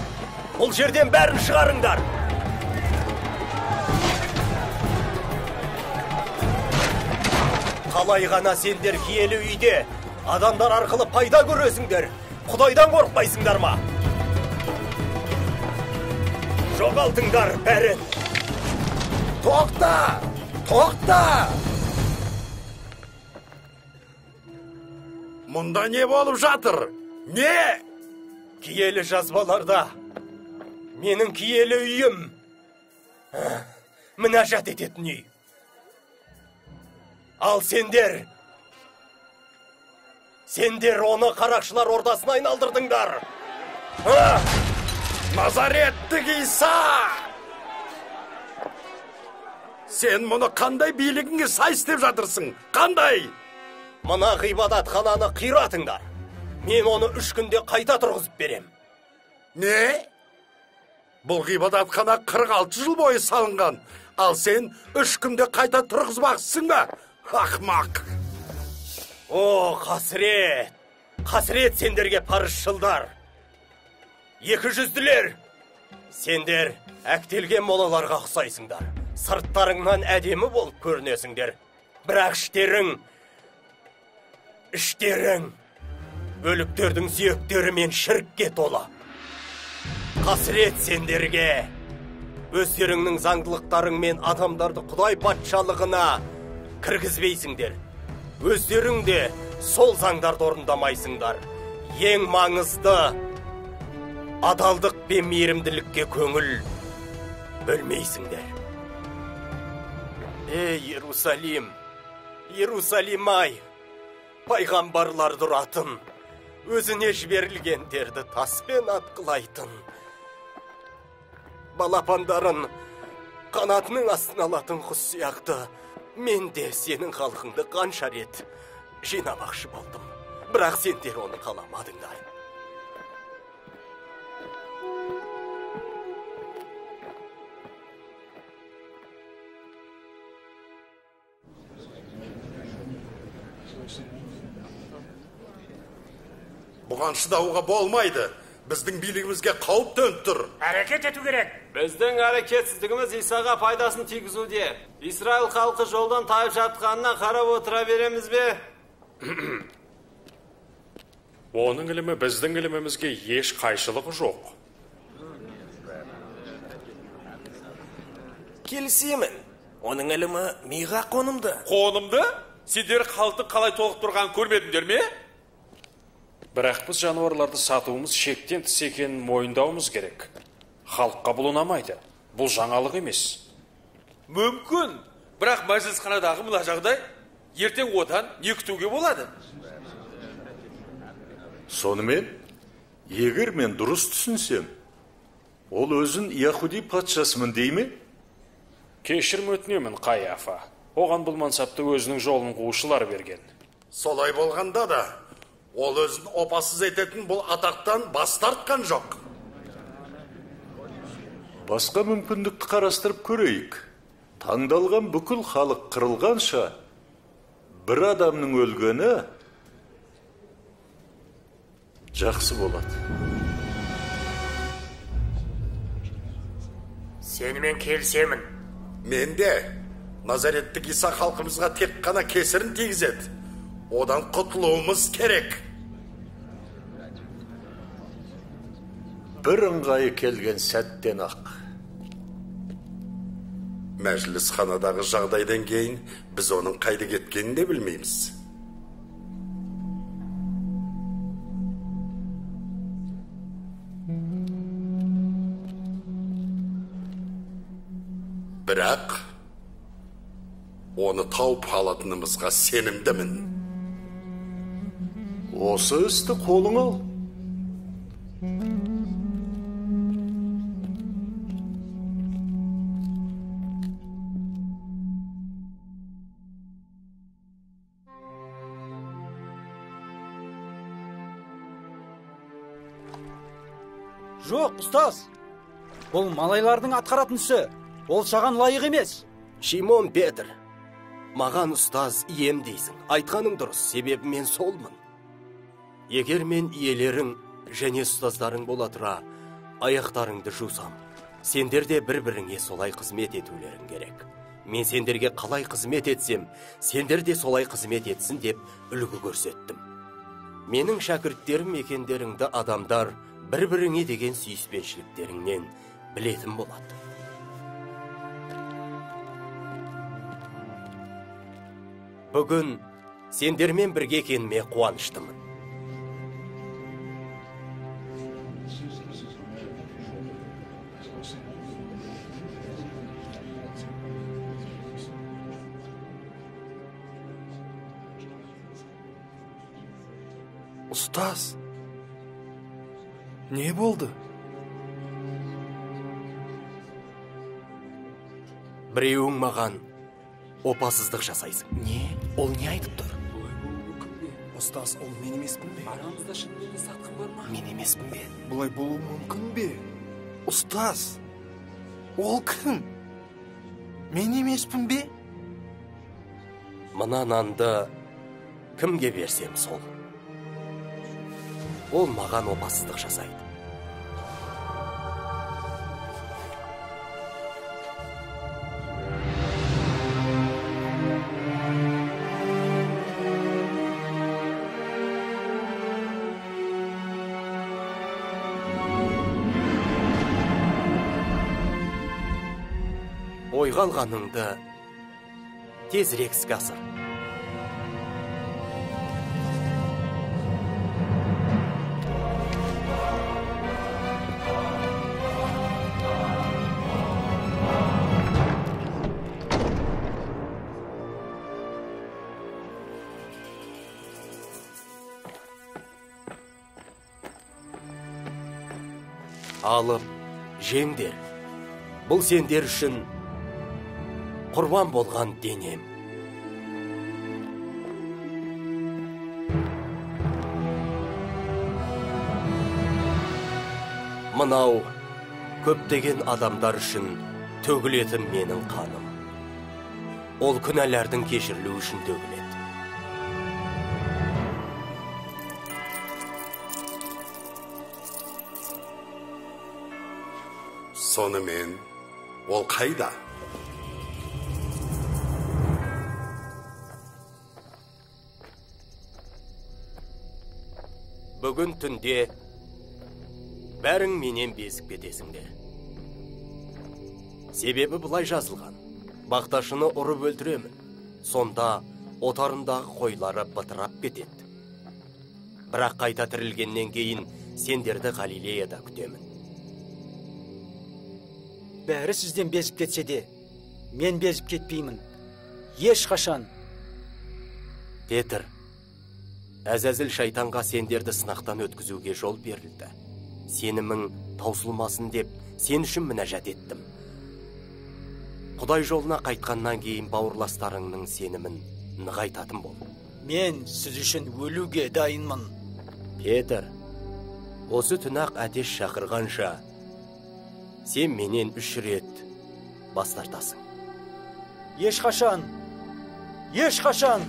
Бұл жерден бәрін шығарыңдар. Қалай ғана сендер киелі үйде адамдар арқылы пайда көресіңдер. Құдайдан қорықпайсыңдар ма? Жоғалтыңдар бәрін. Тоқта!
Мұнда не болып жатыр? Не?
Киелі жазбаларда менің киелі үйім мінәжат ететін үй. Ал сендер оны қарақшылар ордасына айналдырдыңдар.
Назареттік Иса! Сен мұны қандай билігіңе сай істеп жатырсың? Қандай?
Мына ғибадатхананы қиратыңдар. Мен оны 3 күнде қайта тұрғызып берем.
Не? Бұл ғибадатхана 46 жыл бойы салынған. Ал сен 3 күнде қайта тұрғызбақсың ба? Ақмақ.
О, қасірет. Қасірет сендерге парызшылдар. 200-ділер. Сендер әктелген молаларға ұқсайсыңдар. Сырттарыңнан әдемі болып көрінесіңдер. Бірақ іштерің өліктердің сүйектері мен шіркке тола. Қасірет сендерге. Өздеріңнің заңдылықтарың мен адамдарды Құдай патшалығына кіргізбейсіңдер. Өздерің де сол заңдарды орындамайсыңдар. Ең маңызды адалдық пен мейірімділікке көңіл бөлмейсіңдер. Ей, Иерусалим-ай, пайғамбарлар тұратын, өзіне жіберілгендерді таспен атқылайтын, балапандарын қанатының астына алатын құс сияқты, мен де сенің халқыңды қанша рет жинамақшы болдым. Бірақ сендер оны қаламадыңдар.
Бұған шыдауға болмайды. Біздің билігімізге қауіп төніп тұр.
Әрекет ету керек.
Біздің әрекетсіздігіміз Исаға пайдасын тигізуде. Израиль халқы жолдан тайып жатқанына қарап отыра береміз бе?
Оның ілімі біздің ілімімізге еш қайшылығы жоқ.
Келісемін. Оның ілімі миға қонымды.
Қонымды? Сендер халықты қалай толық тұрған көрмедіңдер ме?
Бірақ біз жануарларды сатуымыз шектен тыс екенін мойындауымыз керек. Халыққа бұл ұнамайды. Бұл жаңалық емес.
Мүмкін. Бірақ мәжілісханадағы мына жағдай ертең одан не күтуге болады?
Сонымен, егер мен дұрыс түсінсем, ол өзін Яхуди патшасымын дей ме?
Кешірім өтінемін, Қайафа. Оған бұл мансапты өзінің жолын қуушылар берген.
Солай болғанда да, ол өзін опасыз ететін бұл атақтан бас тартқан жоқ.
Басқа мүмкіндікті қарастырып көрейік. Таңдалған бүкіл халық қырылғанша, бір адамның өлгені жақсы болады.
Сенімен келісемін.
Мен де Назареттік Иса халқымызға тек қана кесірін тигізеді. Одан құтылуымыз керек.
Бір ыңғайы келген сәттен ақ.
Мәжілісханадағы жағдайдан кейін біз оның қайда кеткенін де білмейміз. Бірақ оны тауып алатынымызға сенімдімін.
Осы істі қолың ал.
Жоқ, ұстаз. Бұл малайлардың атқаратын ісі. Ол саған лайық емес.
Шимон Петр, маған ұстаз ием дейсің. Айтқаның дұрыс, себебі мен солмын. Егер мен иелерің және ұстаздарың бола тұра, аяқтарыңды жусам, сендер де бір-біріңе солай қызмет етулерің керек. Мен сендерге қалай қызмет етсем, сендер де солай қызмет етсін деп үлгі көрсеттім. Менің шәкірттерім екендеріңді адамдар бір-біріңе деген сүйіспеншіліктеріңнен білетін болады. Бүгін сендермен бірге екеніме қуаныштымын.
Ұстаз, не болды?
Біреуің маған опасыздық жасайсың.
Не? Ол не айтып тұр? Ұстаз, ол мен емеспін бе?
Арамызда шынымен сатқын бар ма?
Мен емеспін бе? Бұлай болуы мүмкін бе? Ұстаз, ол кім? Мен емеспін бе?
Мына нанды кімге берсем сол? Ол маған опасыздық жасайды. Ойға алғаныңды тезірек іске асыр. Алып, жеңдер. Бұл сендер үшін құрбан болған денем. Мынау көптеген адамдар үшін төгілетін менің қаным. Ол күнәлардың кешірілуі үшін төгіледі.
Сонымен, ол қайда?
Бүгін түнде бәрің менен безіп кетесіңдер. Себебі бұлай жазылған. Бақташыны ұрып өлтіремін. Сонда отарындағы қойлары бытырап кетеді. Бірақ қайта тірілгеннен кейін сендерді Галилеяда күтемін.
Бәрі сізден безіп кетсе де, мен безіп кетпеймін. Ешқашан.
Петр, Әзәзіл шайтанға сендерді сынақтан өткізуге жол берілді. Сенімің таусылмасын деп, сен үшін мінәжат еттім. Құдай жолына қайтқаннан кейін бауырластарыңның сенімін нығайтатын бол.
Мен сіз үшін өлуге дайынмын.
Петр, осы түнақ әтеш шақырғанша, сен менен 3 рет бас тартасың.
Ешқашан! Ешқашан!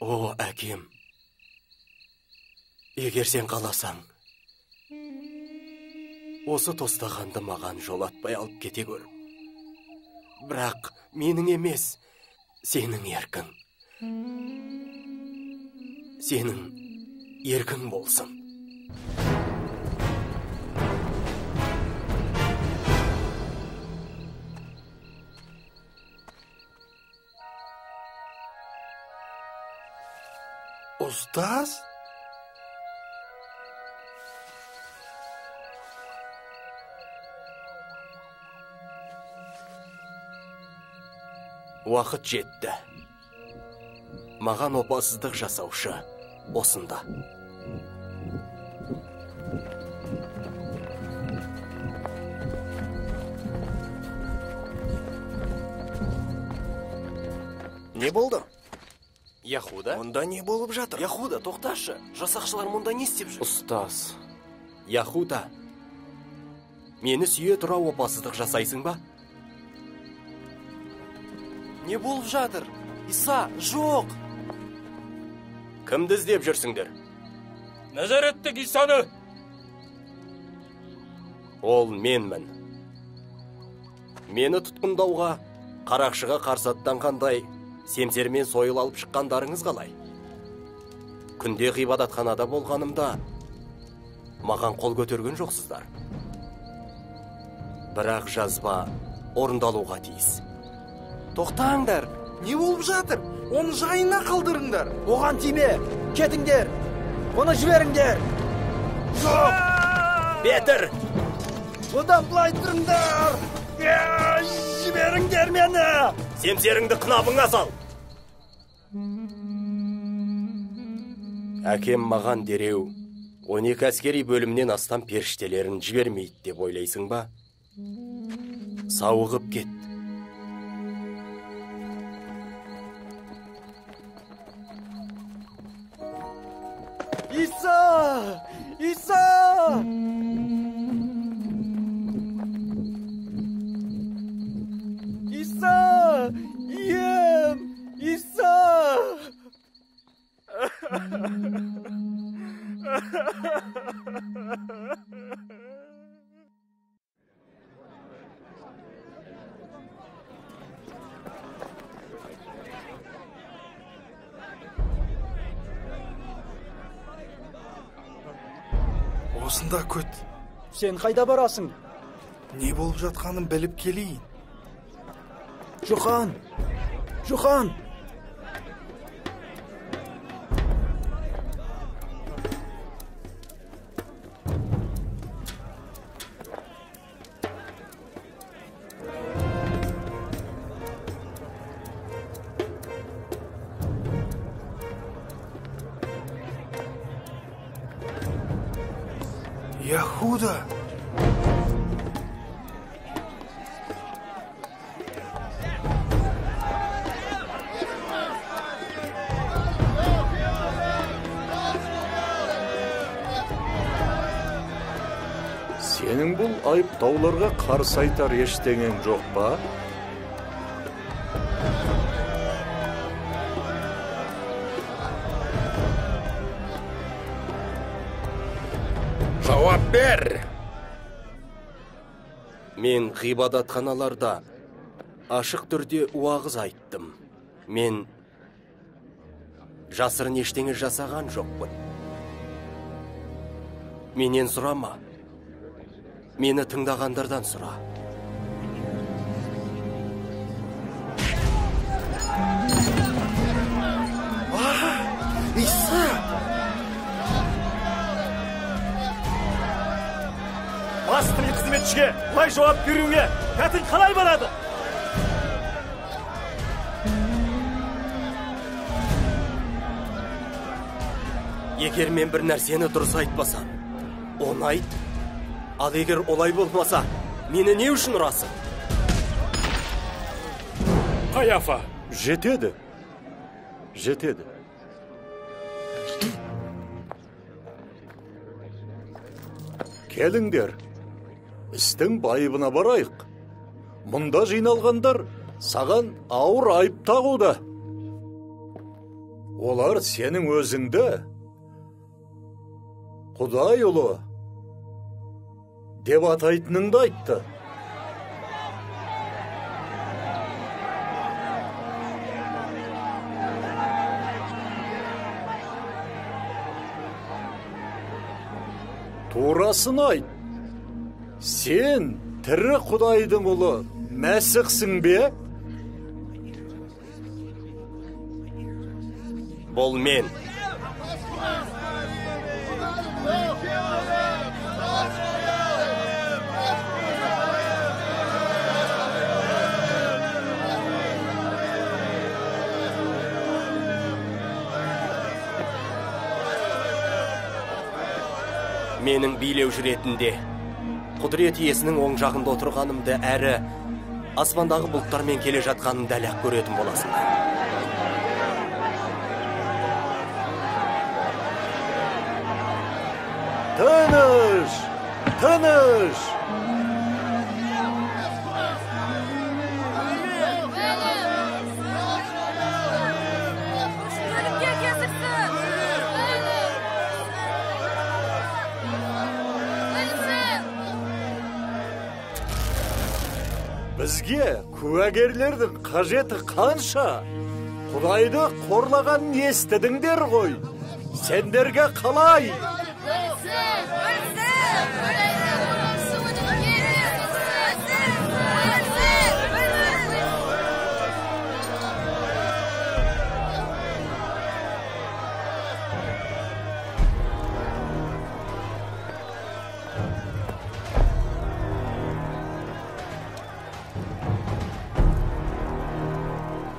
О, әкем, егер сен қаласаң, осы тостағанды маған жолатпай алып кете көр. Бірақ менің емес, сенің еркің. Сенің еркің болсын.
Ұстаз?
Уақыт жетті. Маған опасыздық жасаушы осында.
Не болды?
Яхуда?
Мұнда не болып жатыр?
Яхуда, тоқташы. Жасақшылар мұнда не істеп жүр? Ұстаз. Яхуда, мені сүйе тұра опасыздық жасайсың ба?
Не болып жатыр? Иса, жоқ.
Кімді іздеп жүрсіңдер?
Назареттік Исаны.
Ол менмін. Мені тұтқындауға, қарақшыға қарсы аттанғандай семсермен сойыл алып шыққандарыңыз қалай? Күнде ғибадатханада болғанымда маған қол көтерген жоқсыздар. Бірақ жазба орындалуға тиіс.
Тоқтаңдар, не болып жатыр? Оны жайына қалдырыңдар.
Оған тиме, кетіңдер. Оны жіберіңдер.
Жоқ! Петр!
Одан бұлай тұрыңдар. Жіберіңдер мені.
Семсеріңді қынабыңа сал. Әкем маған дереу 12 әскери бөлімнен астам періштелерін жібермейді деп ойлайсың ба? Сауығып кет.
Иса! Иса! Иса! Ием! Иса!
осында көт.
Сен қайда барасың?
Не болып жатқанын біліп келейін.
Жұқан! Жұқан!
Яхуда!
Сенің бұл айыптауларға қарсы айтар ештеңең жоқ па?
Жауап бер!
Мен ғибадатханаларда ашық түрде уағыз айттым. Мен жасырын ештеңе жасаған жоқпын. Менен сұрама. Мені тыңдағандардан сұра.
Иса!
Бастығы қызметшіге бұлай жауап беруіңе кәтің қалай барады?
Егер мен бір нәрсені дұрыс айтпасам, оны айт. Ал егер олай болмаса, мені не үшін ұрасың?
Қаяфа! Жетеді. Жетеді. Келіңдер. Істің байыбына барайық. Мұнда жиналғандар саған ауыр айып тағуда. Олар сенің өзіңді Құдай ұлы деп атайтыныңды айтты. Турасын айт. Сен тірі Құдайдың ұлы Мәсіхсің бе?
Бұл мен. Менің билеуші ретінде құдірет иесінің оң жағында отырғанымды әрі аспандағы бұлттармен келе жатқанымды әлі-ақ көретін боласың.
Тыныш! Тыныш! Бізге куәгерлердің қажеті қанша? Құдайды қорлаған естідіңдер ғой. Сендерге қалай?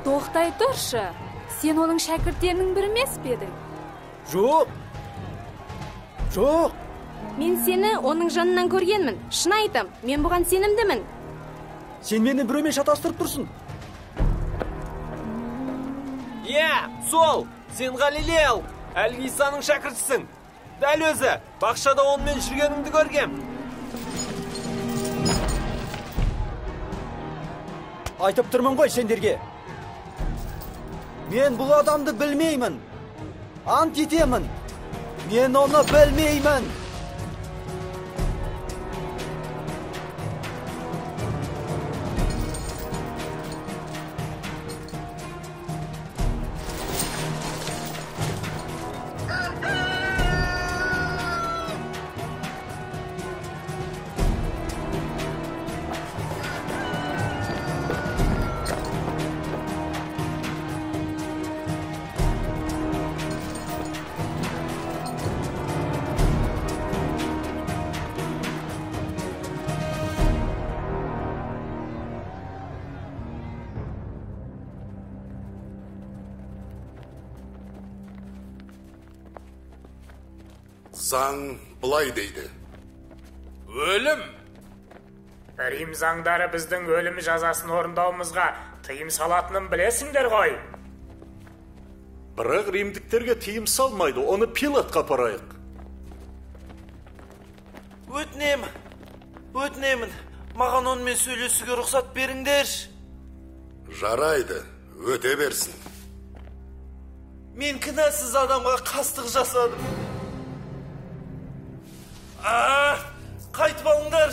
Тоқтай тұршы, сен оның шәкірттерінің бірі емес пе едің?
Жоқ. Жоқ.
Мен сені оның жанынан көргенмін. Шын айтам, мен бұған сенімдімін.
Сен мені біреумен шатастырып тұрсың.
Сол, сен Галилеял, әлгі Исаның шәкіртісің. Дәл өзі, бақшада онымен жүргеніңді көргем.
Айтып тұрмын ғой сендерге. Мен бұл адамды білмеймін. Ант етемін. Мен оны білмеймін.
заң былай дейді.
Өлім.
Рим заңдары біздің өлім жазасын орындауымызға тыйым салатынын білесіңдер ғой.
Бірақ римдіктерге тыйым салмайды, оны Пилатқа апарайық.
Өтінемін, маған онымен сөйлесуге рұқсат беріңдер.
Жарайды, өте берсін.
Мен кінәсіз адамға қастық жасадым. Қайтып алыңдар.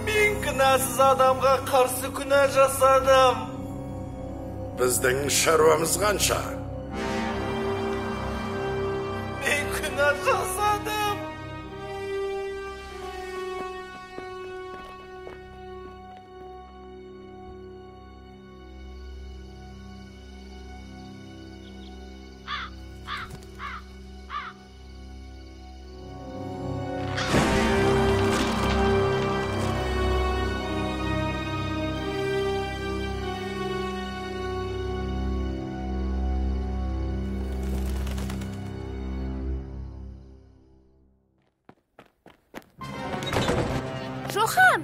Мен кінәсіз адамға қарсы күнә жасадым.
Біздің шаруамыз қанша?
Мен күнә жасадым.
Жохан!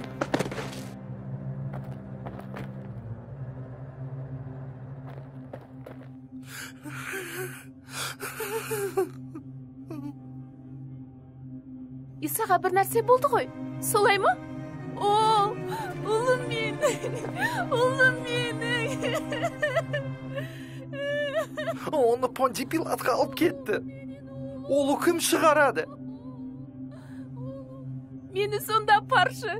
Исаға бір нәрсе болды ғой, солай ма? О, ұлым менің!
Оны Понтий Пилатқа алып кетті. Ол үкім шығарады.
Мені сонда апаршы.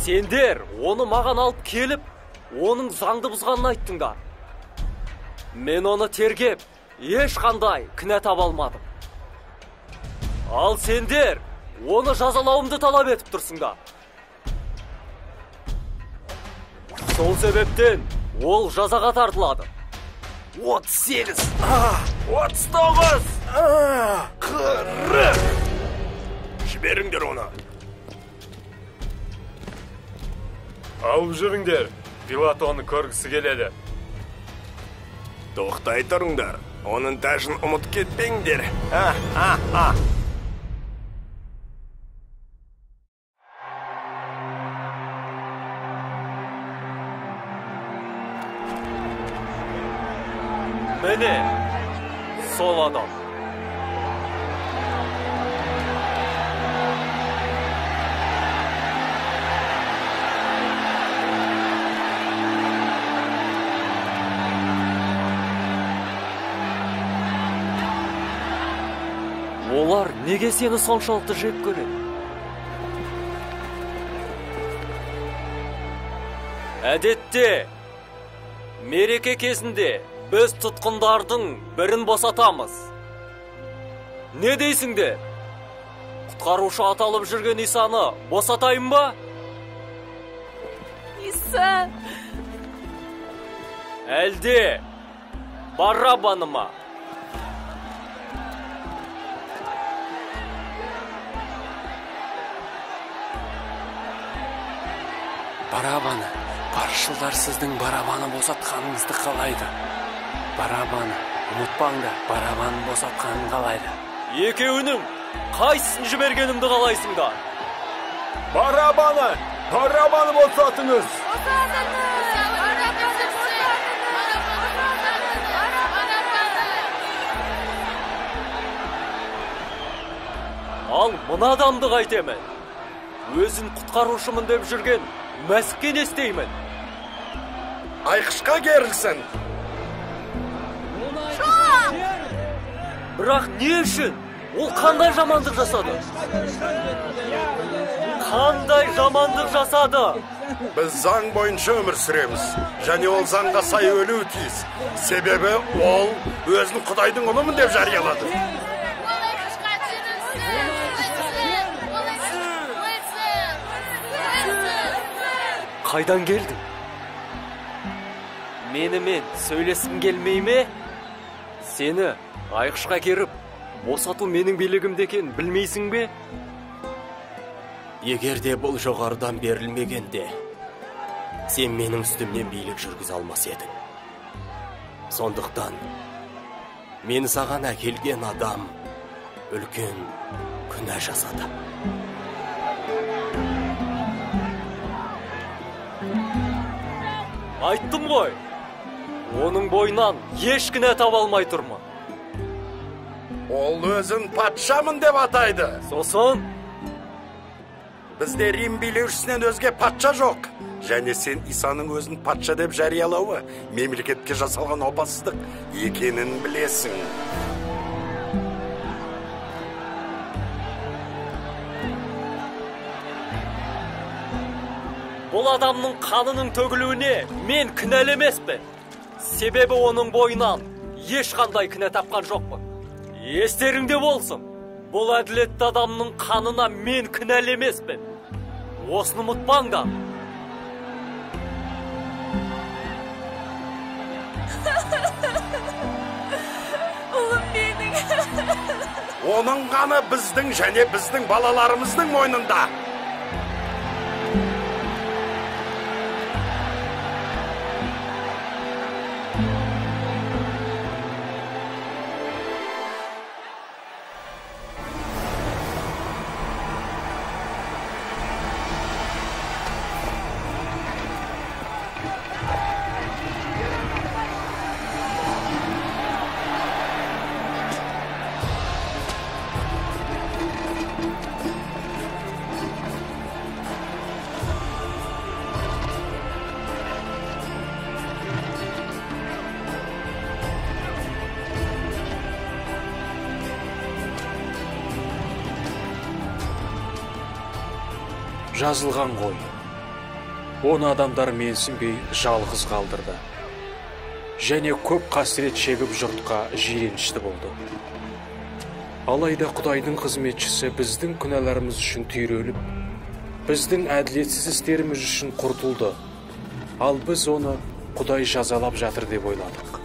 Сендер оны маған алып келіп, оның заңды бұзғанын айттыңдар. Мен оны тергеп, ешқандай кінә таба алмадым. Ал сендер оны жазалауымды талап етіп тұрсыңдар. Сол себептен ол жазаға тартылады.
38, 39, 40. Жіберіңдер оны.
Алып жүріңдер, Пилат оны көргісі келеді.
Тоқтай тұрыңдар, оның тәжін ұмыт кетпеңдер.
Міне, сол адам. Олар неге сені соншалықты жек көреді? Әдетте, мереке кезінде біз тұтқындардың бірін босатамыз. Не дейсіңдер? Құтқарушы аталып жүрген Исаны босатайын ба?
Иса!
Әлде Барабаны ма?
Барабаны, паршылдар сіздің Барабаны босатқаныңызды қалайды. Барабаны, ұмытпаңдар, Барабаны босатқанын қалайды.
Екеуінің қайсысын жібергенімді қалайсыңдар?
Барабаны босатыңыз!
Ал мына адамды қайтемін. Өзін құтқарушымын деп жүрген Мәсікке не істеймін?
Айқышқа керілсін.
Бірақ не үшін? Ол қандай жамандық жасады?
Біз заң бойынша өмір сүреміз. Және ол заңға сай өлуі тиіс. Себебі ол өзін Құдайдың ұлымын деп жариялады.
қайдан келдің? Менімен сөйлескім келмей ме? Сені айқышқа керіп, босату менің билігімде екенін білмейсің бе?
Егер де бұл жоғарыдан берілмегенде, сен менің үстімнен билік жүргізе алмас едің. Сондықтан, мені саған әкелген адам үлкен күнә жасады.
Айттым ғой, оның бойынан еш күнә таба алмай тұрмын.
Ол өзін патшамын деп атайды.
Сосын?
Бізде Рим билеушісінен өзге патша жоқ. Және сен Исаның өзін патша деп жариялауы мемлекетке жасалған опасыздық екенін білесің.
Бұл адамның қанының төгілуіне мен кінәлі емеспін. Себебі оның бойынан ешқандай күнә тапқан жоқпын. Естеріңде болсын, бұл әділетті адамның қанына мен кінәлі емеспін. Осыны ұмытпаңдар.
Ұлым менің.
Оның қаны біздің және біздің балаларымыздың мойнында.
Жазылған ғой. Оны адамдар менсінбей жалғыз қалдырды. Және көп қасірет шегіп жұртқа жиренішті болды. Алайда Құдайдың қызметшісі біздің күнәларымыз үшін түйреліп, біздің әділетсіз істеріміз үшін құртылды. Ал біз оны Құдай жазалап жатыр деп ойладық.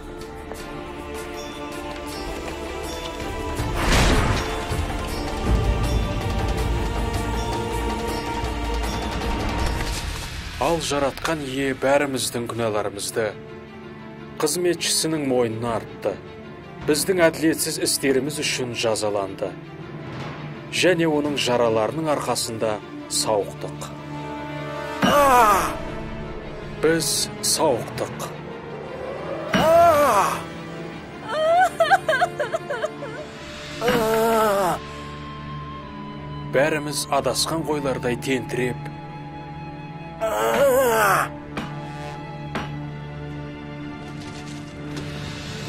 Ал жаратқан ие бәріміздің күнәларымызды қызметшісінің мойнына артты. Біздің әділетсіз істеріміз үшін жазаланды. Және оның жараларының арқасында сауықтық. Біз сауықтық. Бәріміз адасқан қойлардай тентіреп,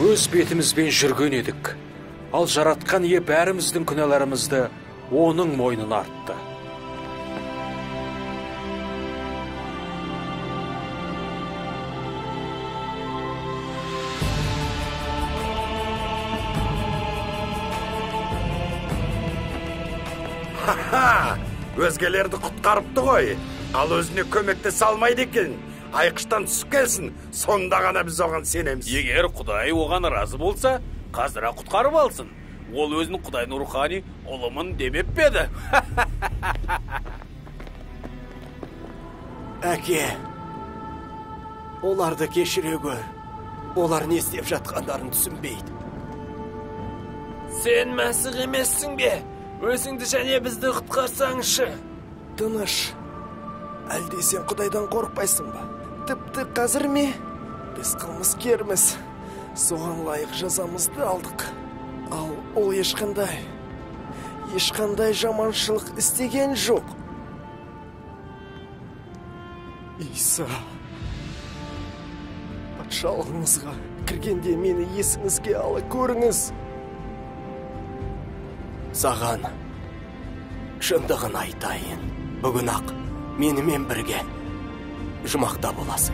өз бетімізбен жүрген едік. Ал жаратқан ие бәріміздің күнәларымызды оның мойнына артты.
Өзгелерді құтқарыпты ғой. Ал өзіне көмектесе алмайды екен. Айқыштан түсіп келсін, сонда ғана біз оған сенеміз.
Егер Құдай оған разы болса, қазір құтқарып алсын. Ол өзінің Құдайдың рухани ұлымын демеп педі.
Әке, оларды кешіре көр. Олар не істеп жатқандарын түсінбейді.
Сен мәсіх емессің бе? Өзіңді және бізді құтқарсаңшы.
Тыныш. Әлде сен Құдайдан қорықпайсың ба? Тіпті қазір ме? Біз қылмыскерміз. Соған лайық жазамызды алдық. Ал ол ешқандай жаманшылық істеген жоқ. Иса, патшалығыңызға кіргенде мені есіңізге ала көріңіз.
Саған шындығын айтайын. Бүгін ақ менімен бірге жұмақта боласың.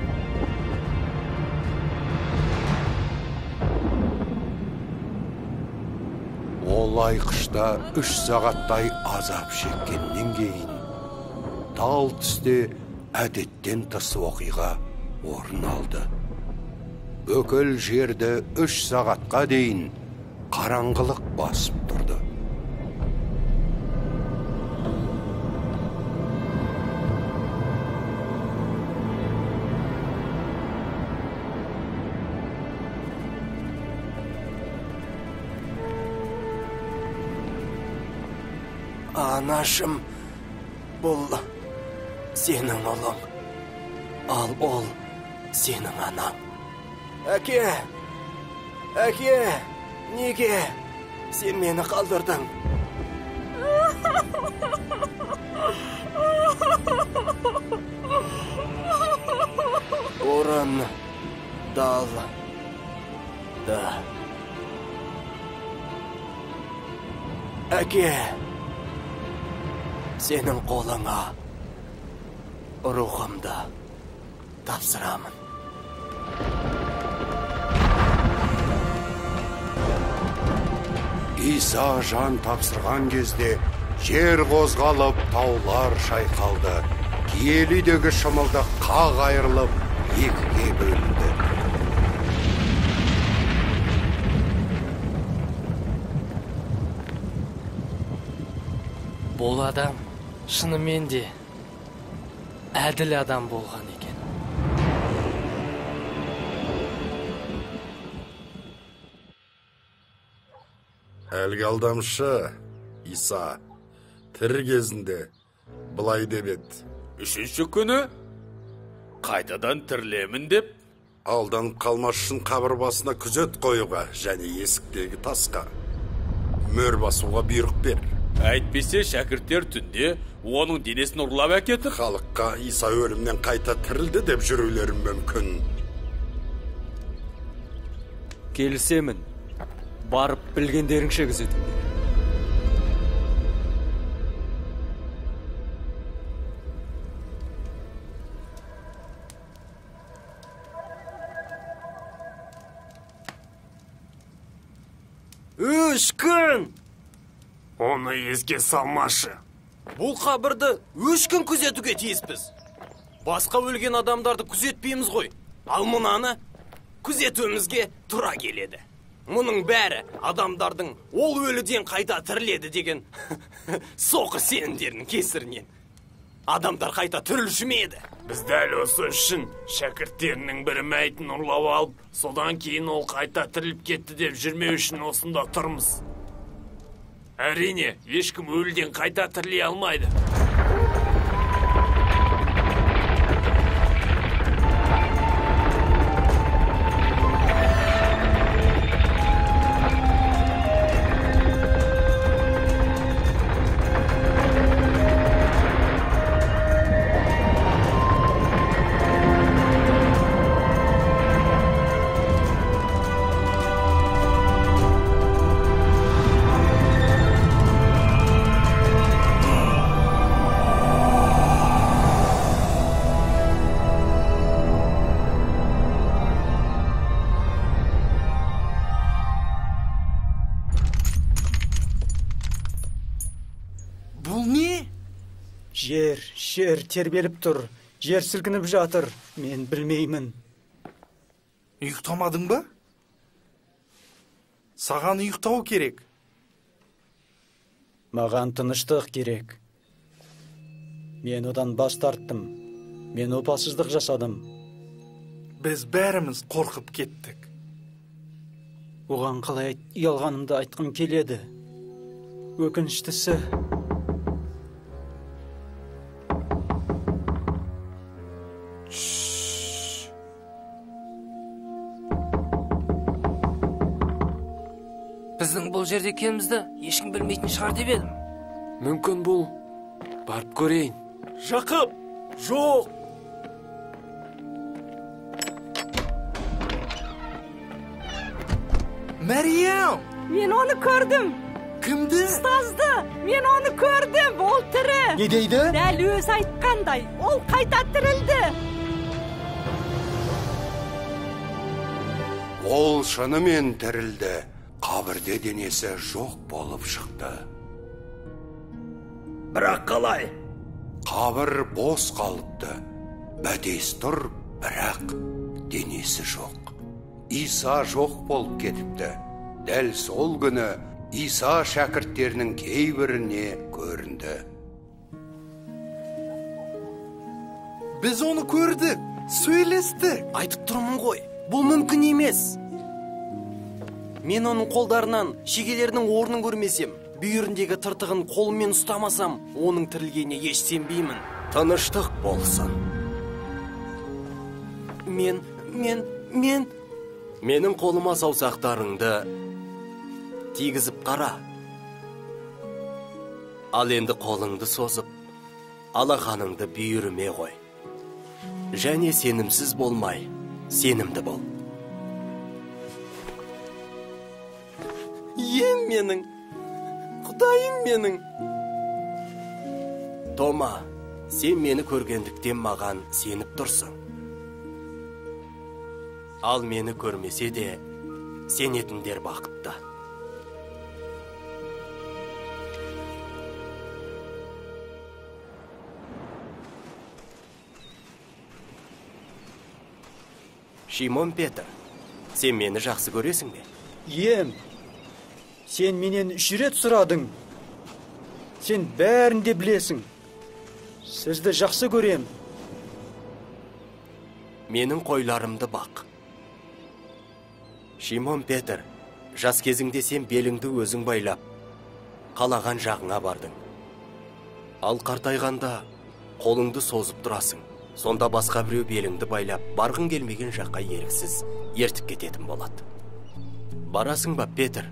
Ол айқышта 3 сағаттай азап шеккеннен кейін тал түсте әдеттен тыс оқиға орын алды. Бүкіл жерді 3 сағатқа дейін қараңғылық басып тұрды.
Анашым, бұл сенің ұлың, ал ол сенің анаң. Әке, неге сен мені қалдырдың? Орын дал да. Әке, сенің қолыңа рухымды тапсырамын.
Иса жан тапсырған кезде жер қозғалып, таулар шайқалды. Киелидегі шымылдық қақ айырылып, екіге бөлінді.
Бұл адам шынымен де әділ адам болған екен.
Әлгі алдамшы Иса тірі кезінде былай деп еді.
3-ші күні қайтадан тірілемін деп,
алданып қалмас үшін қабір басына күзет қоюға және есіктегі тасқа мөр басуға бұйрық бер.
Әйтпесе шәкірттер түнде оның денесін ұрлап әкетіп,
халыққа Иса өлімнен қайта тірілді деп жүрулері мүмкін.
Келісемін. Барып білгендеріңше күзетіңдер.
Үш күн! Оны еске салмашы.
Бұл қабірді 3 күн күзетуге тиіспіз. Басқа өлген адамдарды күзетпейміз ғой. Ал мұнаны күзетуімізге тура келеді. Мұның бәрі адамдардың ол өліден қайта тіріледі деген соқыр сенімдерінің кесірінен. Адамдар қайта тірілуші ме еді?
Біз дәл осы үшін шәкірттерінің бірі мәйітін ұрлап алып, содан кейін ол қайта тіріліп кетті деп жүрмеу үшін осында тұрмыз. Әрине, ешкім өліден қайта тіріле алмайды.
Жер тербеліп тұр. Жер сілкініп жатыр. Мен білмеймін.
Ұйықтамадың ба? Саған ұйықтау керек.
Маған тыныштық керек. Мен одан бас тарттым. Мен опасыздық жасадым.
Біз бәріміз қорқып кеттік.
Оған қалай ұялғанымды айтқым келеді. Өкініштісі,
біздің бұл жерде екенімізді ешкім білмейтін шығар деп едім.
Мүмкін бұл. Барып көрейін.
Жақып, жоқ.
Мәриям!
Мен оны көрдім.
Кімді?
Ұстазды. Мен оны көрдім. Ол тірі.
Не дейді?
Дәл өзі айтқандай. Ол қайта тірілді.
Ол шынымен тірілді. Қабірде денесі жоқ болып шықты.
Бірақ қалай?
Қабір бос қалыпты. бәтес тұр, бірақ денесі жоқ. Иса жоқ болып кетіпті. Дәл сол күні Иса шәкірттерінің кейбіріне көрінді.
Біз оны көрдік, сөйлестік.
Айтып тұрмын ғой, бұл мүмкін емес. Мен оның қолдарынан шегелерінің орнын көрмесем, бүйіріндегі тыртығын қолыммен ұстамасам, оның тірілгеніне еш сенбеймін. Тыныштық болсын. Менің қолыма саусақтарыңды тигізіп қара. Ал енді қолыңды созып, алақаныңды бүйіріме қой. Және сенімсіз болмай, сенімді бол. Ем менің, Құдайым менің. Тома, сен мені көргендіктен маған сеніп тұрсың. Ал мені көрмесе де, сенетіндер бақытты. Шимон Петр, сен мені жақсы көресің бе?
Ем, сен менен 3 рет сұрадың. Сен бәрін де білесің. Сізді жақсы көрем.
Менің қойларымды бақ. Шимон Петр, жас кезіңде сен беліңді өзің байлап, қалаған жағыңа бардың. Ал қартайғанда қолыңды созып тұрасың. Сонда басқа біреу беліңді байлап, барғың келмеген жаққа еріксіз ертіп кететін болады. Барасың ба, Петр?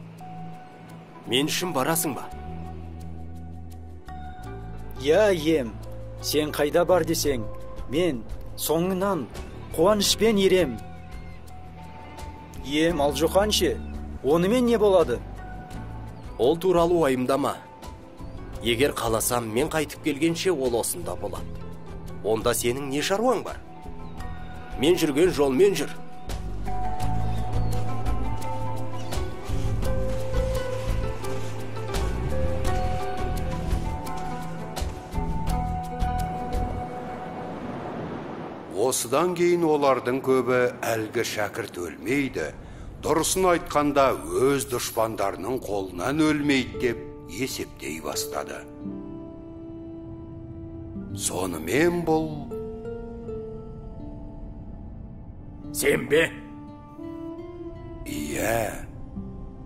Мен үшін барасың ба?
Я, ем, сен қайда бар десең, мен соңынан қуанышпен ерем. Ем, ал жоқанше, онымен не болады?
Ол туралы уайымдама. Егер қаласам, мен қайтып келгенше ол осында болады. Онда сенің не шаруаң бар? Мен жүрген жолмен жүр.
Осыдан кейін олардың көбі әлгі шәкірт өлмейді, дұрысын айтқанда өз дұшпандарының қолынан өлмейді деп есептей бастады. Сонымен бұл...
Сен бе?
Иә,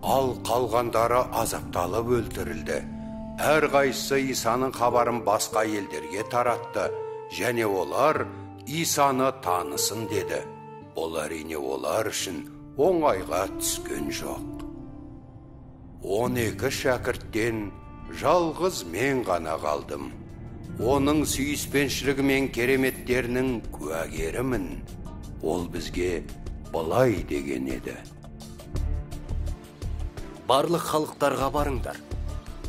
ал қалғандары азапталып өлтірілді. Әрқайсысы Исаның хабарын басқа елдерге таратты, және олар Исаны танысын деді. Ол әрине олар үшін оңайға түскен жоқ. 12 шәкірттен жалғыз мен ғана қалдым. Оның сүйіспеншілігі мен кереметтерінің куәгерімін. Ол бізге былай деген еді.
Барлық халықтарға барыңдар.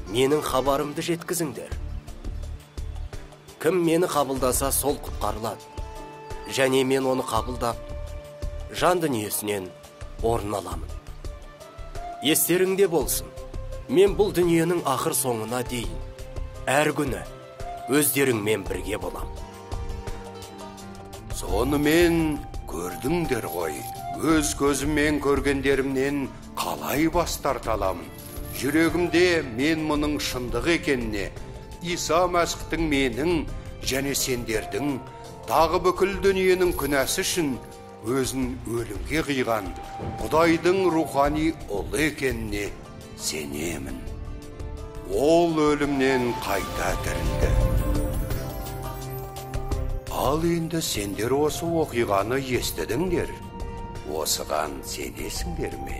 Менің хабарымды жеткізіңдер. Кім мені қабылдаса, сол құтқарылады. Және мен оны қабылдап, жан дүниесінен орын аламын. Естеріңде болсын, мен бұл дүниенің ақыр соңына дейін, әр күні өздеріңмен бірге болам.
Сонымен көрдіңдер ғой, өз көзіммен көргендерімнен қалай бас тарталамын. Жүрегімде мен мұның шындық екеніне, Иса Мәсіхтің менің және сендердің тағы бүкіл дүниенің күнәсі үшін өзін өлімге қиған Құдайдың рухани ұлы екеніне сенемін. Ол өлімнен қайта тірілді. Ал енді сендер осы оқиғаны естідіңдер. Осыған сенесіңдер ме?